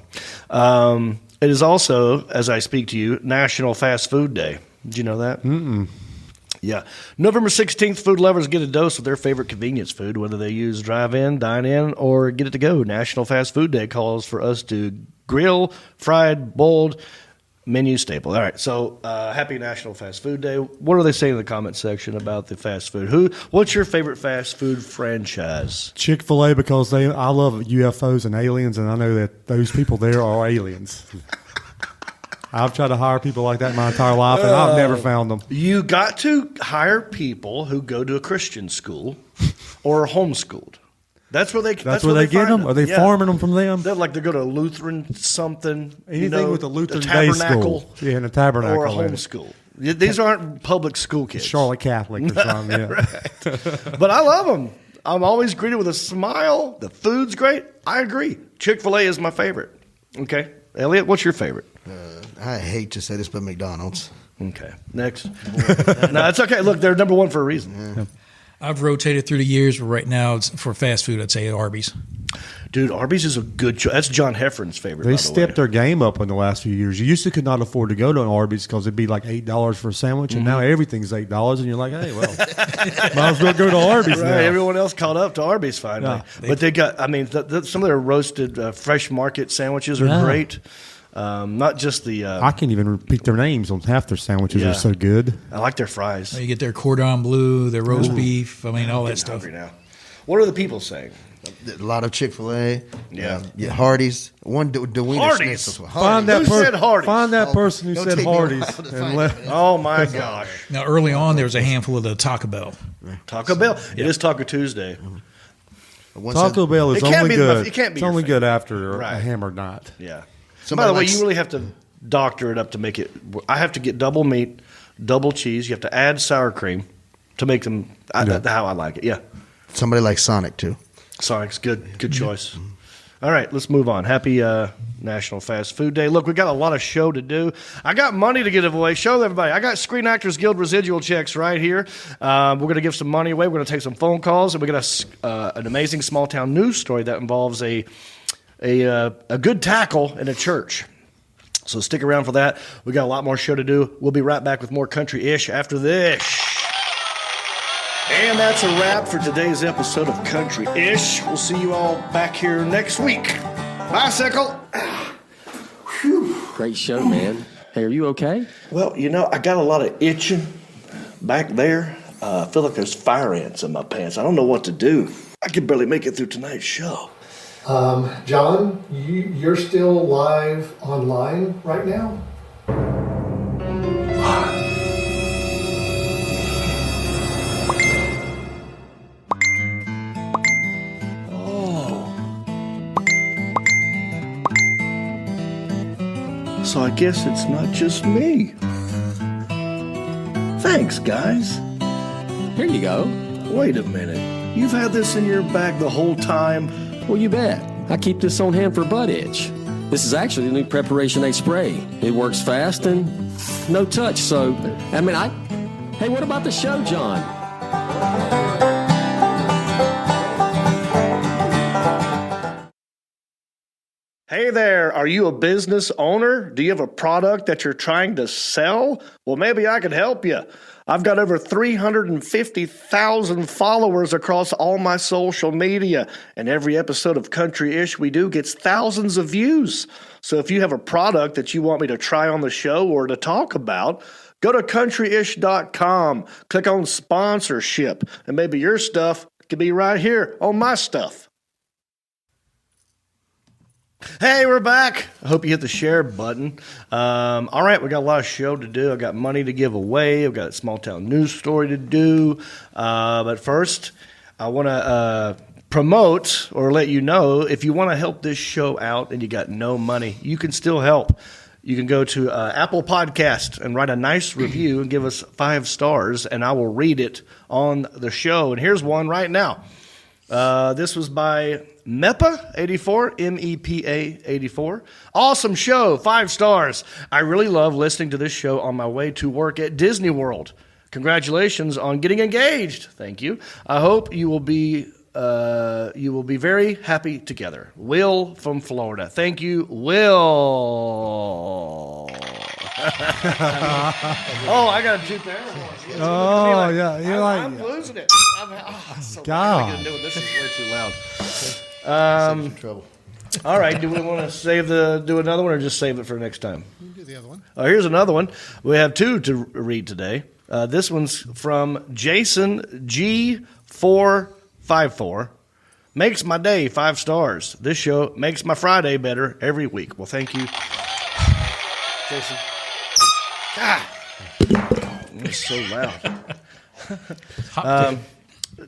It is also, as I speak to you, National Fast Food Day. Did you know that? Yeah. November 16th, food lovers get a dose of their favorite convenience food, whether they use drive-in, dine-in, or get it to go. National Fast Food Day calls for us to grill, fried, boiled, menu staple. All right, so happy National Fast Food Day. What are they saying in the comment section about the fast food? What's your favorite fast food franchise? Chick-fil-A, because I love UFOs and aliens, and I know that those people there are aliens. I've tried to hire people like that my entire life, and I've never found them. You got to hire people who go to a Christian school or are homeschooled. That's where they get them? Are they farming them from them? They're like they go to a Lutheran something. Anything with a Lutheran day school. Yeah, in a tabernacle. Or a homeschool. These aren't public school kids. Charlotte Catholic or something. Yeah. But I love them. I'm always greeted with a smile. The food's great. I agree. Chick-fil-A is my favorite. Okay. Elliot, what's your favorite? I hate to say this, but McDonald's. Okay. Next. No, it's okay. Look, they're number one for a reason. Yeah. I've rotated through the years, but right now it's for fast food, I'd say Arby's. Dude, Arby's is a good choice. That's John Heffron's favorite. They stepped their game up in the last few years. You used to could not afford to go to an Arby's because it'd be like $8 for a sandwich, and now everything's $8, and you're like, hey, well, might as well go to Arby's now. Everyone else caught up to Arby's finally. Yeah. But they got, I mean, some of their roasted fresh market sandwiches are great. Not just the. I can't even repeat their names on half their sandwiches. They're so good. I like their fries. You get their cordon bleu, their roast beef. I mean, all that stuff. Now. What are the people saying? A lot of Chick-fil-A. Yeah. Hardee's. One the wiener Hardee's. schnitzel. Find that said Hardee's? Find that person who said Hardee's. Oh my gosh! Now, early on, there was a handful of the Taco Bell. Taco Bell. It is Taco Tuesday. Taco Bell is only good. It can't be. It's only good after right. a hammered night. Yeah. By the way, you really have to doctor it up to make it. I have to get double meat, double cheese. You have to add sour cream to make them how I like it. Yeah. Somebody like Sonic too. Sonic's good. Good choice. All right, let's move on. Happy National Fast Food Day. Look, we got a lot of show to do. I got money to give away. Show everybody. I got Screen Actors Guild residual checks right here. We're going to give some money away. We're going to take some phone calls, and we got an amazing small town news story that involves a good tackle in a church. So stick around for that. We got a lot more show to do. We'll be right back with more country-ish after this. And that's a wrap for today's episode of Country-ish. We'll see you all back here next week. Bicycle. Great show, man. Hey, are you okay? Well, I got a lot of itching back there. I feel like there's fire ants in my pants. I don't know what to do. I can barely make it through tonight's show. John, you're still live online right now? So I guess it's not just me. Thanks, guys. Here you go. Wait a minute. You've had this in your bag the whole time? Well, you bet. I keep this on hand for butt itch. This is actually the new Preparation 8 spray. It works fast and no touch, so, hey, what about the show, John? Hey there, are you a business owner? Do you have a product that you're trying to sell? Well, maybe I could help you. I've got over 350,000 followers across all my social media, and every episode of Country-ish we do gets thousands of views. So if you have a product that you want me to try on the show or to talk about, go to countryish.com, click on sponsorship, and maybe your stuff could be right here on my stuff. Hey, we're back. I hope you hit the share button. All right, we got a lot of show to do. I got money to give away. I've got a small town news story to do. But first, I want to promote or let you know if you want to help this show out and you got no money, you can still help. You can go to Apple Podcast and write a nice review and give us 5 stars, and I will read it on the show. And here's one right now. This was by MEPA84, MEPA84. Awesome show, 5 stars. I really love listening to this show on my way to work at Disney World. Congratulations on getting engaged. Thank you. I hope you will be very happy together. Will from Florida. Thank you, Will. Oh, I got to toot there. Oh, yeah. You're I'm losing it. God. This is way too loud. Trouble. All right. Do we want to do another one or just save it for next time? You can do the other one. Oh, here's another one. We have 2 to read today. This one's from Jason G454. Makes my day 5 stars. This show makes my Friday better every week. Well, thank you, Jason. God, it's so loud.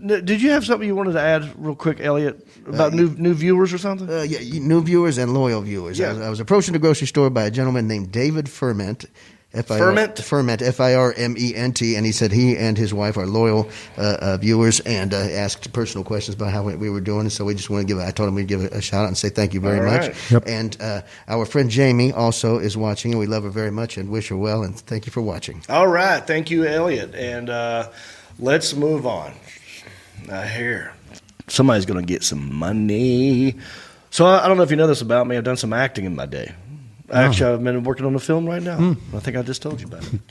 Did you have something you wanted to add real quick, Elliot, about new viewers or something? New viewers and loyal viewers. Yeah. I was approached in the grocery store by a gentleman named David Ferment. Ferment? Ferment, Firment, and he said he and his wife are loyal viewers and asked personal questions about how we were doing. And so we just want to I told him we'd give a shout out and say thank you very much. Right. Yep. And our friend Jamie also is watching, and we love her very much and wish her well, and thank you for watching. All right. Thank you, Elliot. And let's move on. Here. Somebody's going to get some money. So I don't know if you know this about me. I've done some acting in my day. Actually, I've been working on a film right now. I think I just told you about it.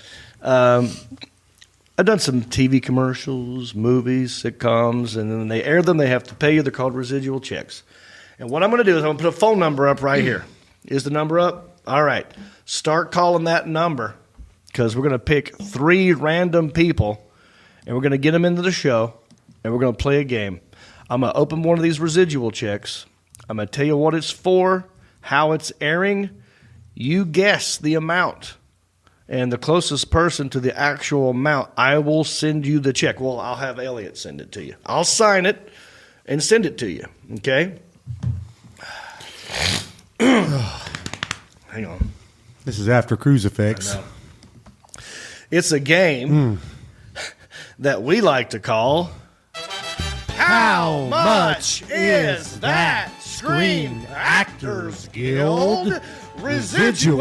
I've done some TV commercials, movies, sitcoms, and then when they air them, they have to pay you. They're called residual checks. And what I'm going to do is I'm going to put a phone number up right here. Is the number up? All right. Start calling that number because we're going to pick 3 random people, and we're going to get them into the show, and we're going to play a game. I'm going to open one of these residual checks. I'm going to tell you what it's for, how it's airing. You guess the amount. And the closest person to the actual amount, I will send you the check. Well, I'll have Elliot send it to you. I'll sign it and send it to you. Okay? Hang on. This is after Cruise Effects. I know. It's a game that we like to call How Much Is That Screen Actors Guild Residual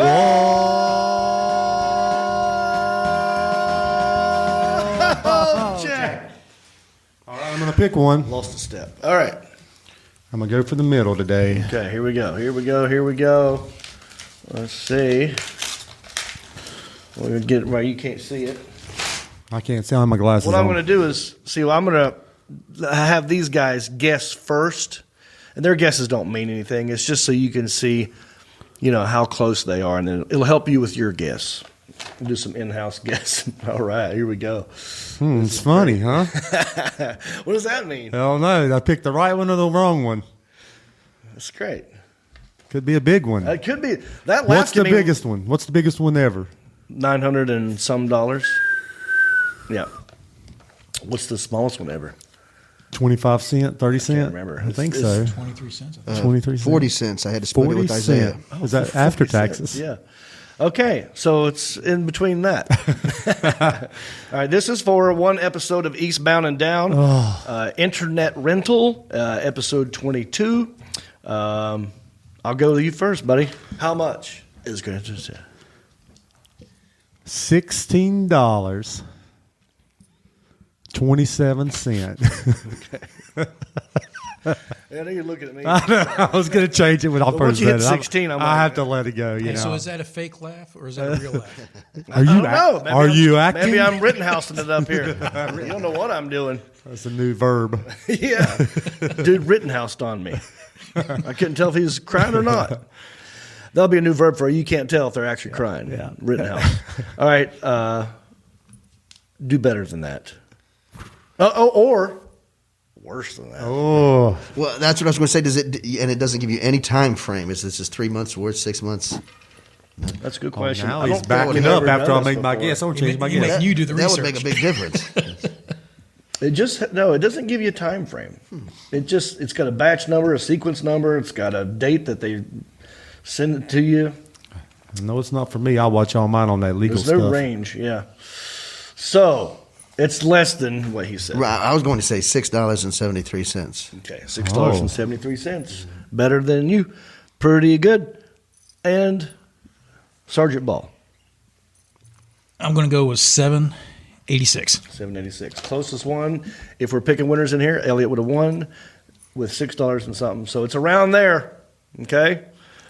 check? All right, I'm going to pick one. Lost a step. All right. I'm going to go for the middle today. Okay, here we go. Let's see. We're going to get it right. You can't see it. I can't see. I have my glasses What on. I'm going to do is, I'm going to have these guys guess first. And their guesses don't mean anything. It's just so you can see, how close they are. And then it'll help you with your guess. We'll do some in-house guessing. All right, here we go. It's funny, huh? What does that mean? Hell no. I picked the right one or the wrong one. That's great. Could be a big one. It could be. That last What's the biggest one? What's the biggest one ever? $900 and some dollars. Yeah. What's the smallest one ever? 25 cents, 30 cents? I can't remember. I think so. 23 cents. I think. 23 cents. 40 cents. I had to split it 40 with Isaiah. cents. Is that after 40 taxes? cents, yeah. Okay, so it's in between that. All right, this is for one episode of Eastbound and Down, Internet Rental, episode 22. I'll go to you first, buddy. How much is going to say? $16. 27 cents. I know you're looking at me. I know. I was going to change it when I But first once you hit said it. 16, I'm I like, have to let it go. You Hey, know. so is that a fake laugh or is that a real laugh? Are you? I don't know. Maybe Are you acting? Maybe I'm Rittenhousing it up here. You don't know what I'm doing. That's a new verb. Yeah. Dude Rittenhoused on me. I couldn't tell if he was crying or not. That'll be a new verb for you. You can't tell if they're actually crying. Yeah. Rittenhouse. All right. Do better than that. Or worse than that. Oh, Well, that's what I was going to say. Does it? And it doesn't give you any time frame. Is this 3 months worth, 6 months? That's a good question. now I he's don't think backing we've up ever after done I this make my before. guess. I'm going to change my You guess. make you do the That research. would make a big difference. It doesn't give you a time frame. It's got a batch number, a sequence number. It's got a date that they send it to you. No, it's not for me. I'll watch all mine on that legal There's no stuff. range. Yeah. So it's less than what he said. Right, I was going to say $6.73. Okay, $6.73. Better than you. Pretty good. And Sergeant Ball, I'm going to go with 7.86. $7.86. Closest one. If we're picking winners in here, Elliot would have won with $6 and something. So it's around there. Okay.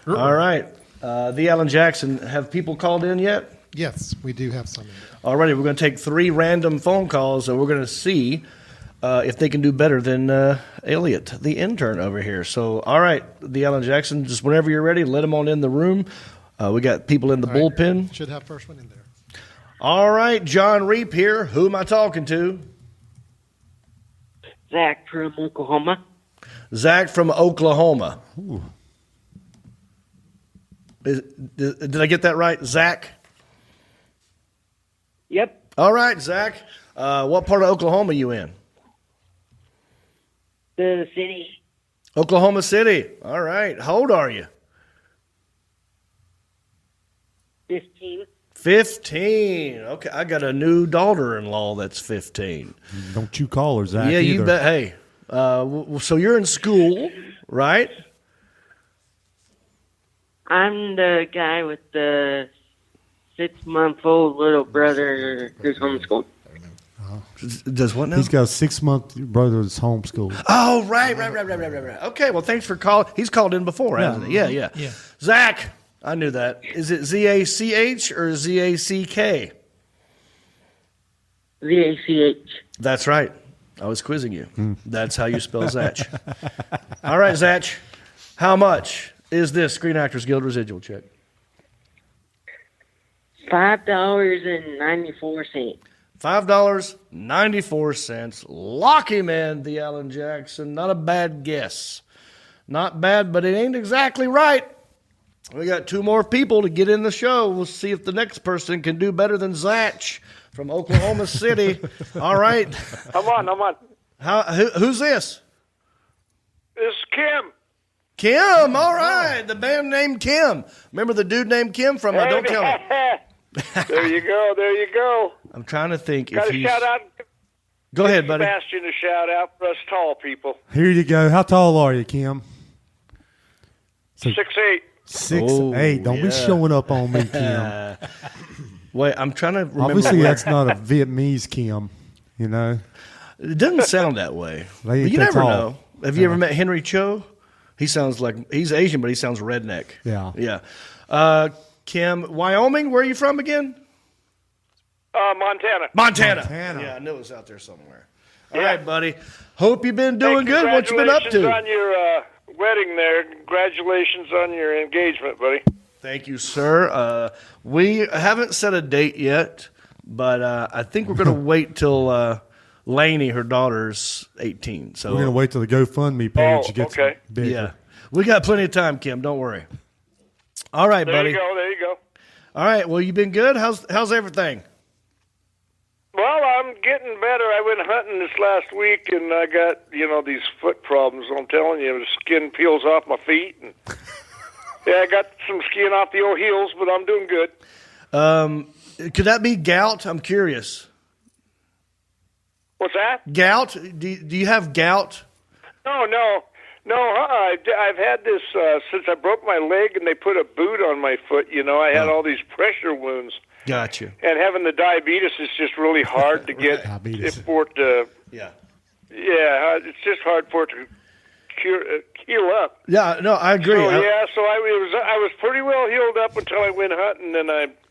All right. The Alan Jackson. Have people called in yet? Yes, we do have some in there. All righty. We're going to take 3 random phone calls, and we're going to see if they can do better than Elliot, the intern over here. So, all right, the Alan Jackson, just whenever you're ready, let them on in the room. We got people in the All right, bullpen. should have first one in there. All right, John Reep here. Who am I talking to? Zach from Oklahoma. Zach from Oklahoma. Did I get that right? Zach? Yep. All right, Zach. What part of Oklahoma you in? The city. Oklahoma City. All right. How old are you? 15. 15. Okay, I got a new daughter-in-law that's 15. Don't you call her Zach? Yeah, you either. bet. Hey, so you're in school, right? I'm the guy with the 6-month-old little brother who's homeschooled. Does what now? He's got a 6-month brother that's homeschooled. Oh, right. Okay, well, thanks for calling. He's called in before, hasn't he? Yeah. Zach, I knew that. Is it Z-A-C-H or Z-A-C-K? Z-A-C-H. That's right. I was quizzing you. That's how you spell Zach. All right, Zach, how much is this Screen Actors Guild residual check? $5.94. $5.94. Lock him in, the Alan Jackson. Not a bad guess. Not bad, but it ain't exactly right. We got 2 more people to get in the show. We'll see if the next person can do better than Zach from Oklahoma City. All right. I'm on. Who's this? This is Kim. Kim. All right. The band named Kim. Remember the dude named Kim from Don't Tell Me. There you go. I'm trying to think Got if a he's... shout out. Go ahead, buddy. Sebastian, a shout out for us tall people. Here you go. How tall are you, Kim? 6'8". 6'8". Don't be showing up on me, Kim. Wait, I'm trying to remember. Obviously, that's not a Vietnamese Kim, you know. It doesn't sound that way. They ain't But you that never tall. know. Have you ever met Henry Cho? He sounds like he's Asian, but he sounds redneck. Yeah. Kim, Wyoming. Where are you from again? Montana. Yeah, I knew it was out there somewhere. All right, buddy. Hope you've been doing good. What you been up to? Congratulations on your wedding there. Congratulations on your engagement, buddy. Thank you, sir. We haven't set a date yet, but I think we're going to wait till Lainey, her daughter's 18. So We're going to wait till the GoFundMe page gets okay. bigger. Yeah, we got plenty of time, Kim. Don't worry. All right, buddy. There you go. All right. Well, you been good? How's everything? Well, I'm getting better. I went hunting this last week, and I got, these foot problems. I'm telling you, the skin peels off my feet. And, yeah, I got some skin off the old heels, but I'm doing good. Could that be gout? I'm curious. What's that? Gout? Do you have gout? No. I've had this since I broke my leg, and they put a boot on my foot. I had all these pressure wounds. Gotcha. And having the diabetes is just really hard to get for it to. Yeah. Yeah, it's just hard for it to heal up. Yeah, no, I agree. So, I was pretty well healed up until I went hunting, and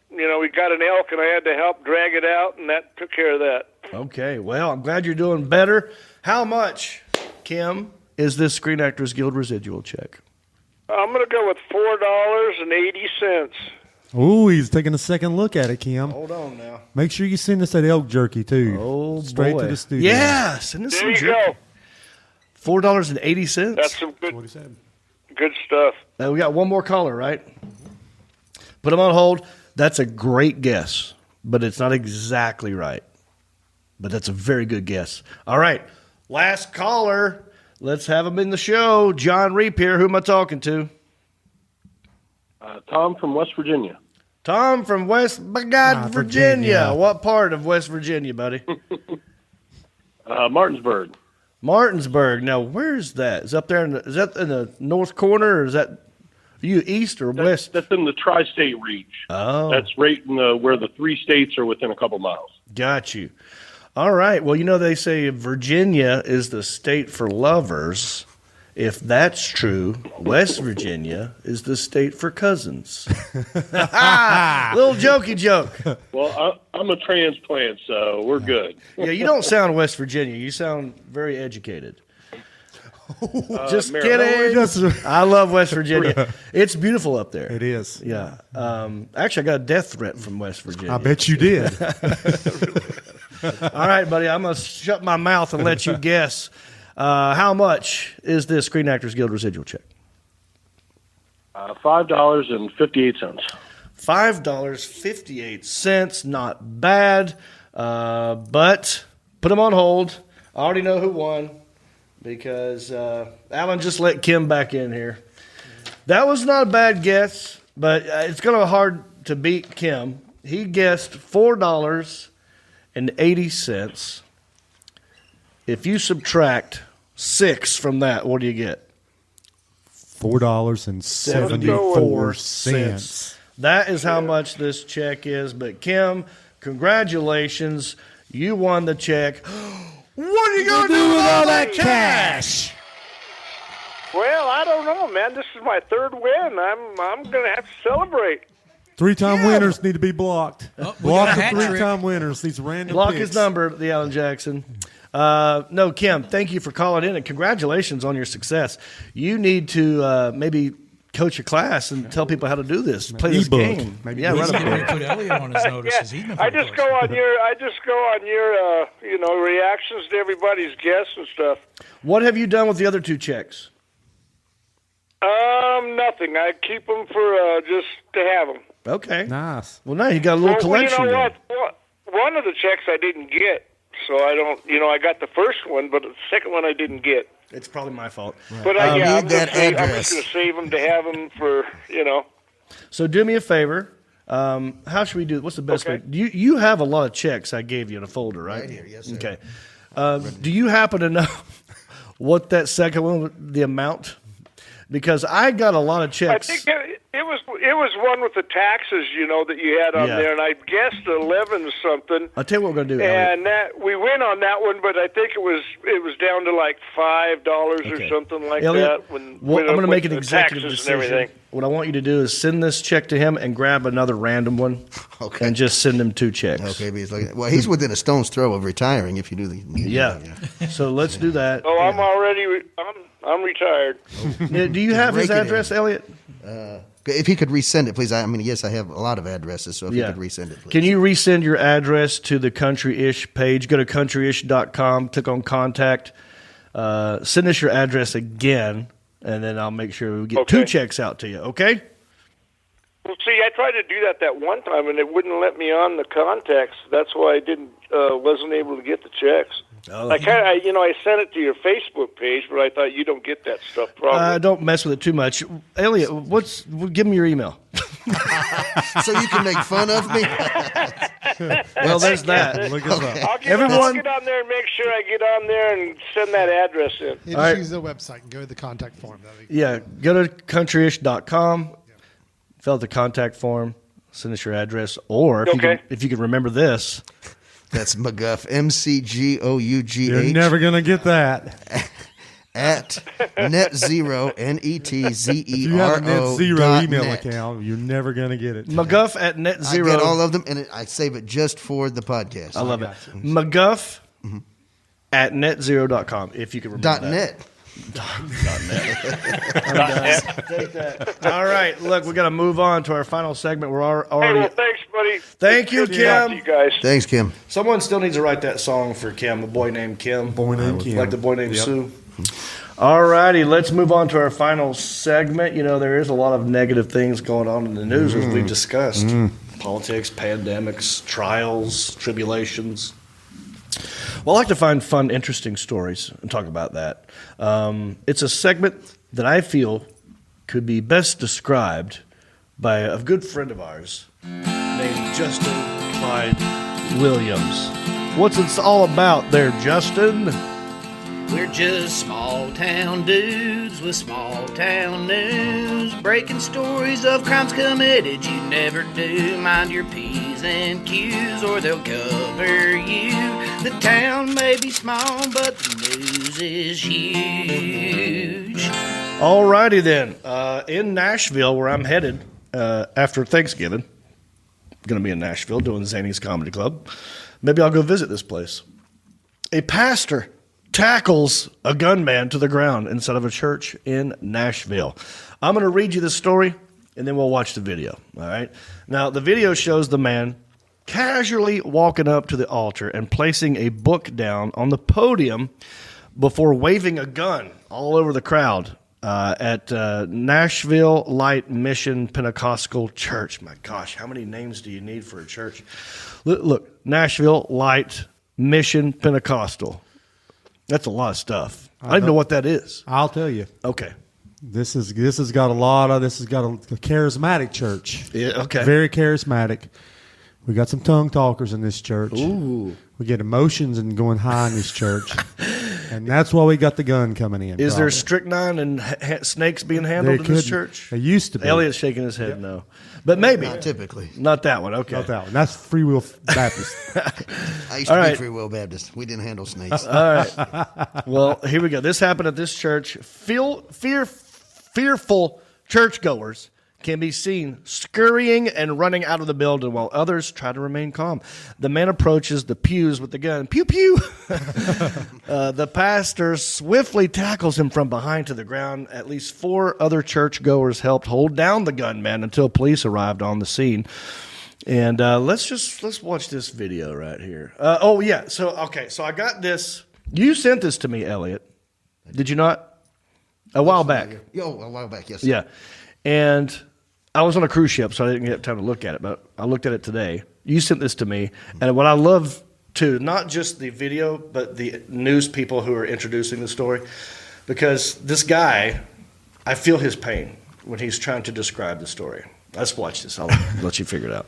we got an elk, and I had to help drag it out, and that took care of that. Okay, well, I'm glad you're doing better. How much, Kim, is this Screen Actors Guild residual check? I'm going to go with $4.80. Ooh, he's taking a second look at it, Kim. Hold on now. Make sure you send us that elk jerky, too. Oh, Straight boy. to the studio. Yeah, send us There some you jerky. go. $4.80? That's some good stuff. We got one more caller, right? Put him on hold. That's a great guess, but it's not exactly right. But that's a very good guess. All right, last caller. Let's have him in the show. John Reep here. Who am I talking to? Tom from West Virginia. Tom from West Virginia. What part of West Virginia, buddy? Martinsburg. Martinsburg. Now, where's that? Is up there? Is that in the north corner, or is that you east or west? That's in the tri-state reach. Oh, that's right in where the 3 states are within a couple miles. Got you. All right. Well, they say Virginia is the state for lovers. If that's true, West Virginia is the state for cousins. Little jokey joke. Well, I'm a transplant, so we're good. Yeah, you don't sound West Virginia. You sound very educated. Just Maryland. kidding. I love West Virginia. It's beautiful up there. It is. Yeah. Actually, I got a death threat from West Virginia. I bet you did. All right, buddy. I'm going to shut my mouth and let you guess. How much is this Screen Actors Guild residual check? $5.58. $5.58. Not bad. But put them on hold. I already know who won because Alan just let Kim back in here. That was not a bad guess, but it's going to be hard to beat Kim. He guessed $4.80. If you subtract 6 from that, what do you get? $4.74. That is how much this check is. But Kim, congratulations. You won the check. What are you going to do with all that cash? Well, I don't know, man. This is my third win. I'm going to have to celebrate. 3-time winners need to be blocked. Block the hat trick. 3-time winners. These random Block picks. his number, the Alan Jackson. No, Kim, thank you for calling in, and congratulations on your success. You need to maybe coach a class and tell people how to do this. Play this E-book. game. Maybe Yeah, He's right getting up ready to put Elliot on his notices. He's been I pretty just close. go on your reactions to everybody's guests and stuff. What have you done with the other 2 checks? Nothing. I keep them for just to have them. Okay. Nice. Well, now you got a little collection. You know going. what? One of the checks I didn't get, so I don't. I got the first one, but the second one I didn't get. It's probably my fault. But need I'm that just address. going to save them to have them for. So do me a favor. How should we do? What's the best Okay. way? You have a lot of checks I gave you in a folder, right? Right here, yes, sir. Okay. Do you happen to know what that second one, the amount? Because I got a lot of I checks. think it was one with the taxes, that you had on Yeah. there, and I guessed 11 something. I'll tell you what we're going to do, Elliot. And that we went on that one, but I think it was down to like $5 Okay. or something like Elliot, that. When I'm going to make an the executive taxes decision. and everything. What I want you to do is send this check to him and grab another random one, Okay. and just send him 2 checks. Okay, but he's within a stone's throw of retiring if you do the. Yeah. So let's do that. Oh, I'm already. I'm retired. Do you have his Rake it in. address, Elliot? If he could resend it, please. I mean, yes, I have a lot of addresses, so if you could resend it, please. Can you resend your address to the Country-ish page? Go to countryish.com, click on contact. Send us your address again, and then I'll make sure we get 2 checks out to you, okay? Well, see, I tried to do that one time, and it wouldn't let me on the contacts. That's why I wasn't able to get the checks. Oh. I sent it to your Facebook page, but I thought you don't get that stuff. Probably. Don't mess with it too much. Elliot, give me your email. So you can make fun of me? Well, there's that. Look us up. I'll Everyone- get on there and make sure I get on there and send that address in. You All right. just use the website and go to the contact form. Yeah, go to countryish.com, fill out the contact form, send us your address, or if you can remember this. That's McGuff, MCGOUGH. You're never going to get that. At netzero, NETZERO. If you have a net zero email net. account, you're never going to get it. McGuff at I netzero. get all of them, and I save it just for the podcast. I love it. McGuff at netzero.com, if you can remember that. .net. Take that. All right, look, we got to move on to our final segment. We're Hey, already. well, thanks, buddy. Thank you, Good to talk to Kim. you guys. Thanks, Kim. Someone still needs to write that song for Kim, a boy named Kim. Boy named Kim. Like the boy named Sue. All righty, let's move on to our final segment. There is a lot of negative things going on in the news, as we've discussed. Politics, pandemics, trials, tribulations. Well, I like to find fun, interesting stories and talk about that. It's a segment that I feel could be best described by a good friend of ours named Justin Clyde Williams. What's it all about there, Justin? We're just small town dudes with small town news, breaking stories of crimes committed you never do. Mind your P's and Q's or they'll cover you. The town may be small, but the news is huge. All righty then. In Nashville, where I'm headed after Thanksgiving, going to be in Nashville doing Zany's Comedy Club. Maybe I'll go visit this place. A pastor tackles a gunman to the ground inside of a church in Nashville. I'm going to read you the story, and then we'll watch the video. All right. Now, the video shows the man casually walking up to the altar and placing a book down on the podium before waving a gun all over the crowd at Nashville Light Mission Pentecostal Church. My gosh, how many names do you need for a church? Look, Nashville Light Mission Pentecostal. That's a lot of stuff. I don't even know what that is. I'll tell you. Okay. This has got a charismatic church. Yeah, okay. Very charismatic. We got some tongue talkers in this church. Ooh. We get emotions and going high in this church. And that's why we got the gun coming in. Is there probably. strychnine and snakes being handled in this church? There used to be. Elliot's shaking his head no. But maybe. Not typically. Not that one. Okay. Not that one. That's Free Will Baptist. I used to be Free Will Baptist. We didn't handle snakes. All right. Well, here we go. This happened at this church. Fearful churchgoers can be seen scurrying and running out of the building while others try to remain calm. The man approaches the pews with the gun. Pew, pew. The pastor swiftly tackles him from behind to the ground. At least 4 other churchgoers helped hold down the gunman until police arrived on the scene. And let's watch this video right here. So I got this. You sent this to me, Elliot. Did you not? A while back. A while back, yes. Yeah. And I was on a cruise ship, so I didn't get time to look at it, but I looked at it today. You sent this to me, and what I love, too, not just the video, but the news people who are introducing the story, because this guy, I feel his pain when he's trying to describe the story. Let's watch this. I'll let you figure it out.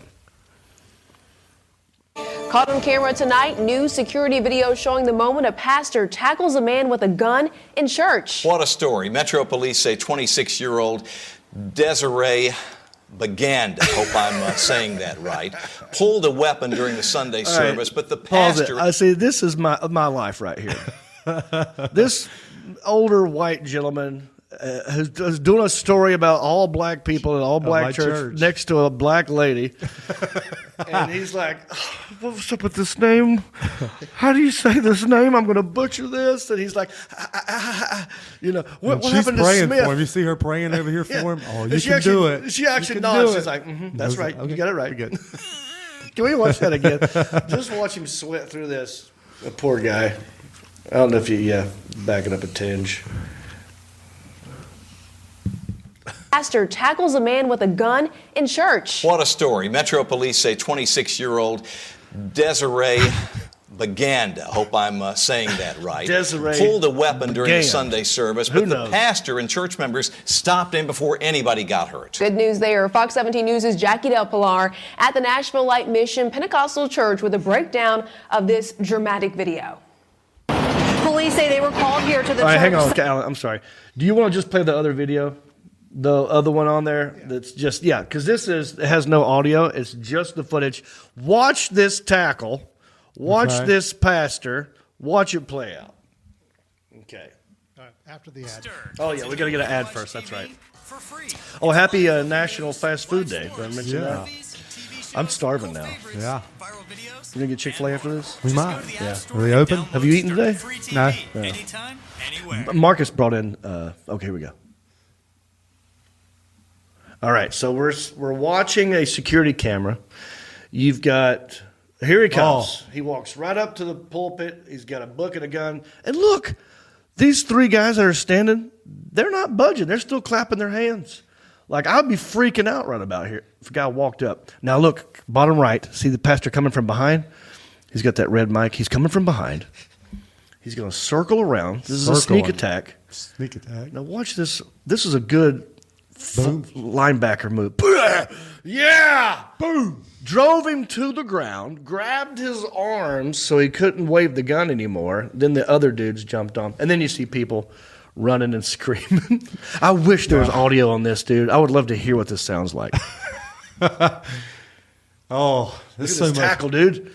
Caught on camera tonight, new security video showing the moment a pastor tackles a man with a gun in church. What a story. Metro police say 26-year-old Desiree Baganda, hope I'm saying that right, pulled a weapon during the Sunday service, but the pastor... I see, this is my life right here. This older white gentleman who's doing a story about all black people in all black church next to a black lady. And he's like, what's up with this name? How do you say this name? I'm going to butcher this. And he's like, what happened to praying Smith? For him. You see her praying over here for him? Oh, you she can actually, do it. She actually You can nods. do She's it. like, that's right. Okay. You got it right. Good. Can we watch that again? Just watch him sweat through this. The poor guy. I don't know if back it up a tinge. Pastor tackles a man with a gun in church. What a story. Metro police say 26-year-old Desiree Baganda, hope I'm saying that right, Desiree pulled a weapon during the Baganda. Sunday service, but the pastor and church members stopped him before anybody got hurt. Good news there. Fox 17 News' Jackie Del Pilar at the Nashville Light Mission Pentecostal Church with a breakdown of this dramatic video. Police say they were called here to the church. All right, hang on, Alan. I'm sorry. Do you want to just play the other video? The other one on there that's just, because it has no audio. It's just the footage. Watch this tackle. Watch this pastor. Watch it play out. Okay. After the ad. Oh, yeah, we got to get an ad first. That's right. Oh, happy National Fast Food Day. Did I mention that? I'm starving now. Yeah. You going to get Chick-fil-A after this? We might. Yeah. Are they open? Have you eaten today? No. Marcus brought in, okay, here we go. All right, so we're watching a security camera. You've got, here he comes. He walks right up to the pulpit. He's got a book and a gun. And look, these 3 guys that are standing, they're not budging. They're still clapping their hands. Like, I'd be freaking out right about here if a guy walked up. Now, look, bottom right, see the pastor coming from behind? He's got that red mic. He's coming from behind. He's going to circle around. This is a sneak attack. Sneak attack. Now, watch this. This is a good linebacker move. Yeah! Boom! Drove him to the ground, grabbed his arms so he couldn't wave the gun anymore. Then the other dudes jumped on. And then you see people running and screaming. I wish there was audio on this, dude. I would love to hear what this sounds like. This is so tackle, dude.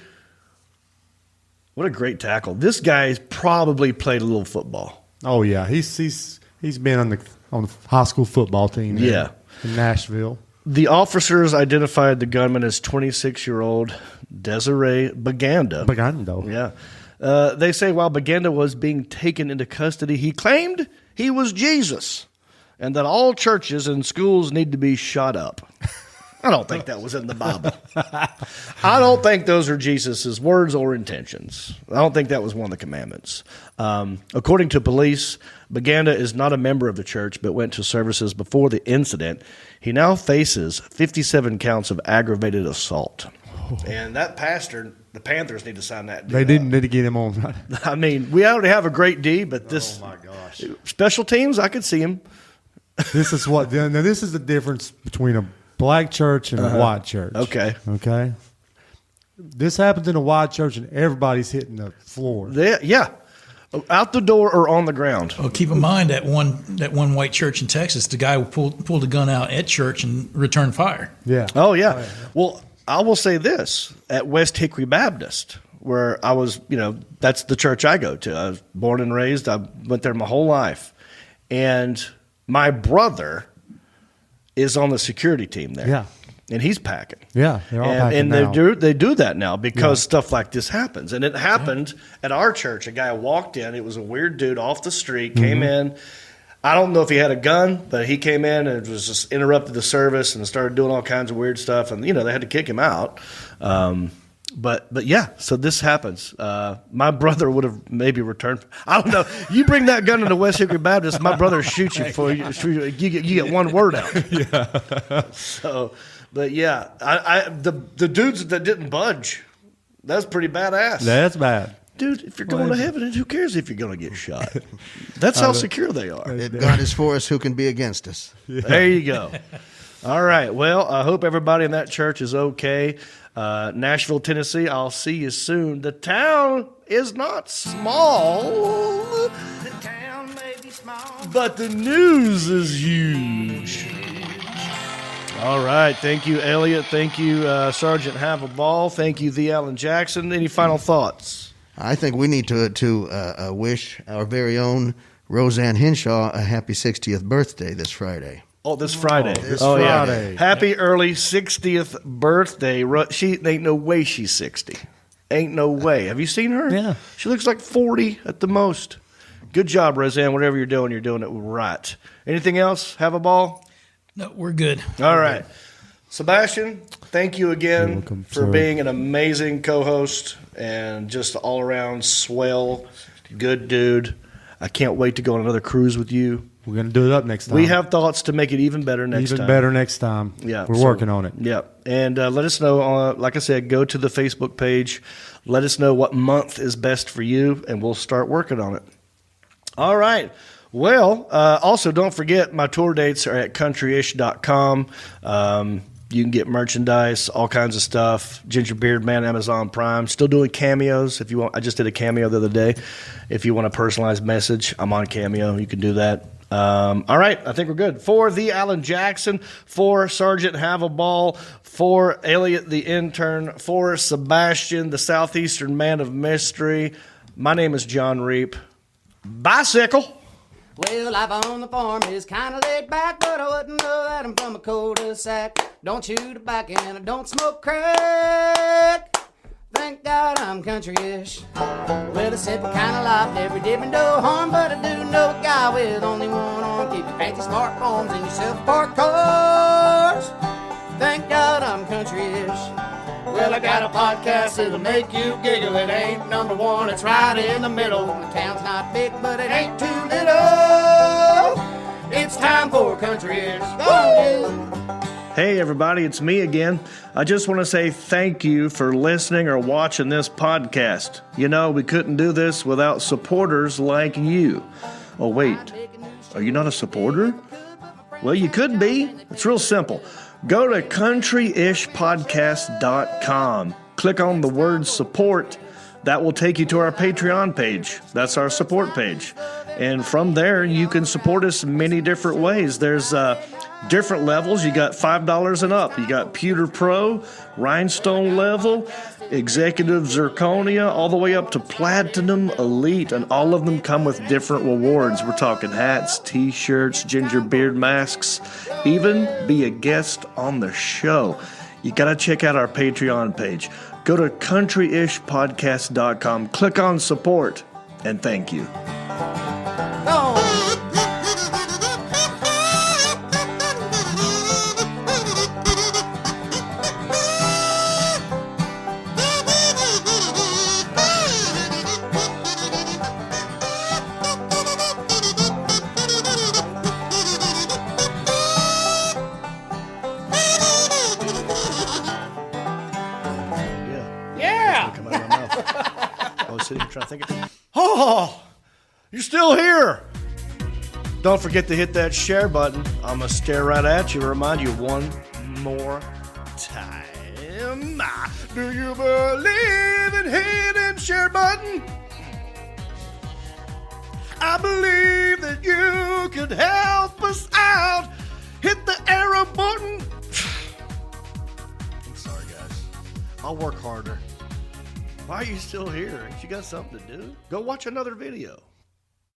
What a great tackle. This guy's probably played a little football. Oh, yeah. He's been on the high school football team in Nashville. The officers identified the gunman as 26-year-old Desiree Baganda. Yeah. They say while Baganda was being taken into custody, he claimed he was Jesus and that all churches and schools need to be shut up. I don't think that was in the Bible. I don't think those are Jesus' words or intentions. I don't think that was one of the commandments. According to police, Baganda is not a member of the church but went to services before the incident. He now faces 57 counts of aggravated assault. And that pastor, the Panthers need to sign that. They didn't need to get him on. I mean, we already have a great D, but this. Oh, my gosh. Special teams, I could see him. This is what. Now, this is the difference between a black church and a white church. Okay. This happens in a wide church, and everybody's hitting the floor. Yeah. Out the door or on the ground. Well, keep in mind that one white church in Texas, the guy pulled a gun out at church and returned fire. Yeah. Oh, yeah. Well, I will say this. At West Hickory Baptist, where I was, that's the church I go to. I was born and raised. I went there my whole life. And my brother is on the security team there. Yeah. And he's packing. Yeah, they're all packing and now. they do that now because stuff like this happens. And it happened at our church. A guy walked in. It was a weird dude off the street, came in. I don't know if he had a gun, but he came in and was just interrupted the service and started doing all kinds of weird stuff. And, they had to kick him out. But yeah, so this happens. My brother would have maybe returned. I don't know. You bring that gun into West Hickory Baptist, my brother shoots you before you get one word out. Yeah. So, but yeah, the dudes that didn't budge, that's pretty badass. That's bad. Dude, if you're going to heaven, who cares if you're going to get shot? That's how secure they are. If God is for us, who can be against us? Yeah. There you go. All right. Well, I hope everybody in that church is okay. Nashville, Tennessee, I'll see you soon. The town is not small. The town may be small, but the news is huge. All right. Thank you, Elliot. Thank you, Sergeant Have a Ball. Thank you, the Alan Jackson. Any final thoughts? I think we need to wish our very own Roseanne Henshaw a happy 60th birthday this Friday. Oh, this Friday. This Friday. Yeah. Happy early 60th birthday. She ain't no way she's 60. Ain't no way. Have you seen her? Yeah. She looks like 40 at the most. Good job, Roseanne. Whatever you're doing it right. Anything else? Have a ball? No, we're good. All right. Sebastian, thank you again for being an amazing co-host and just all around swell, good dude. I can't wait to go on another cruise with you. We're going to do it up next time. We have thoughts to make it even better next time. Even better next time. Yeah. We're working on it. Yeah. And let us know, like I said, go to the Facebook page. Let us know what month is best for you, and we'll start working on it. All right. Well, also don't forget my tour dates are at countryish.com. You can get merchandise, all kinds of stuff. Ginger Beard Man, Amazon Prime. Still doing cameos if you want. I just did a cameo the other day. If you want a personalized message, I'm on Cameo. You can do that. All right, I think we're good. For the Alan Jackson, for Sergeant Have a Ball, for Elliot the intern, for Sebastian, the Southeastern Man of Mystery, my name is Jon Reep. Bicycle. Well, life on the farm is kind of laid back, but I wouldn't know that I'm from a cul-de-sac. Don't chew tobacco and I don't smoke crack. Thank God I'm country-ish. Well, a simple kind of life, never did me no harm, but I do know a guy with only one arm. Keep your fancy smartphones and your self-parked cars. Thank God I'm country-ish. Well, I got a podcast that'll make you giggle. It ain't number one, it's right in the middle. The town's not big, but it ain't too little. It's time for country-ish. Go on, Hey, everybody, it's me again. I just want to say thank you for listening or watching this podcast. We couldn't do this without supporters like you. Oh, wait, are you not a supporter? Well, you could be. It's real simple. Go to countryishpodcast.com. Click on the word support. That will take you to our Patreon page. That's our support page. And from there, you can support us many different ways. There's different levels. You got $5 and up. You got Pewter Pro, Rhinestone level, Executive Zirconia, all the way up to Platinum Elite. And all of them come with different rewards. We're talking hats, T-shirts, ginger beard masks, even be a guest on the show. You got to check out our Patreon page. Go to countryishpodcast.com, click on support, and thank you. Sitting here trying to think of, oh, you're still here. Don't forget to hit that share button. I'm going to stare right at you and remind you one more time. him. Do you believe in hitting share button? I believe that you could help us out. Hit the arrow button. I'm sorry, guys. I'll work harder. Why are you still here? Ain't you got something to do? Go watch another video.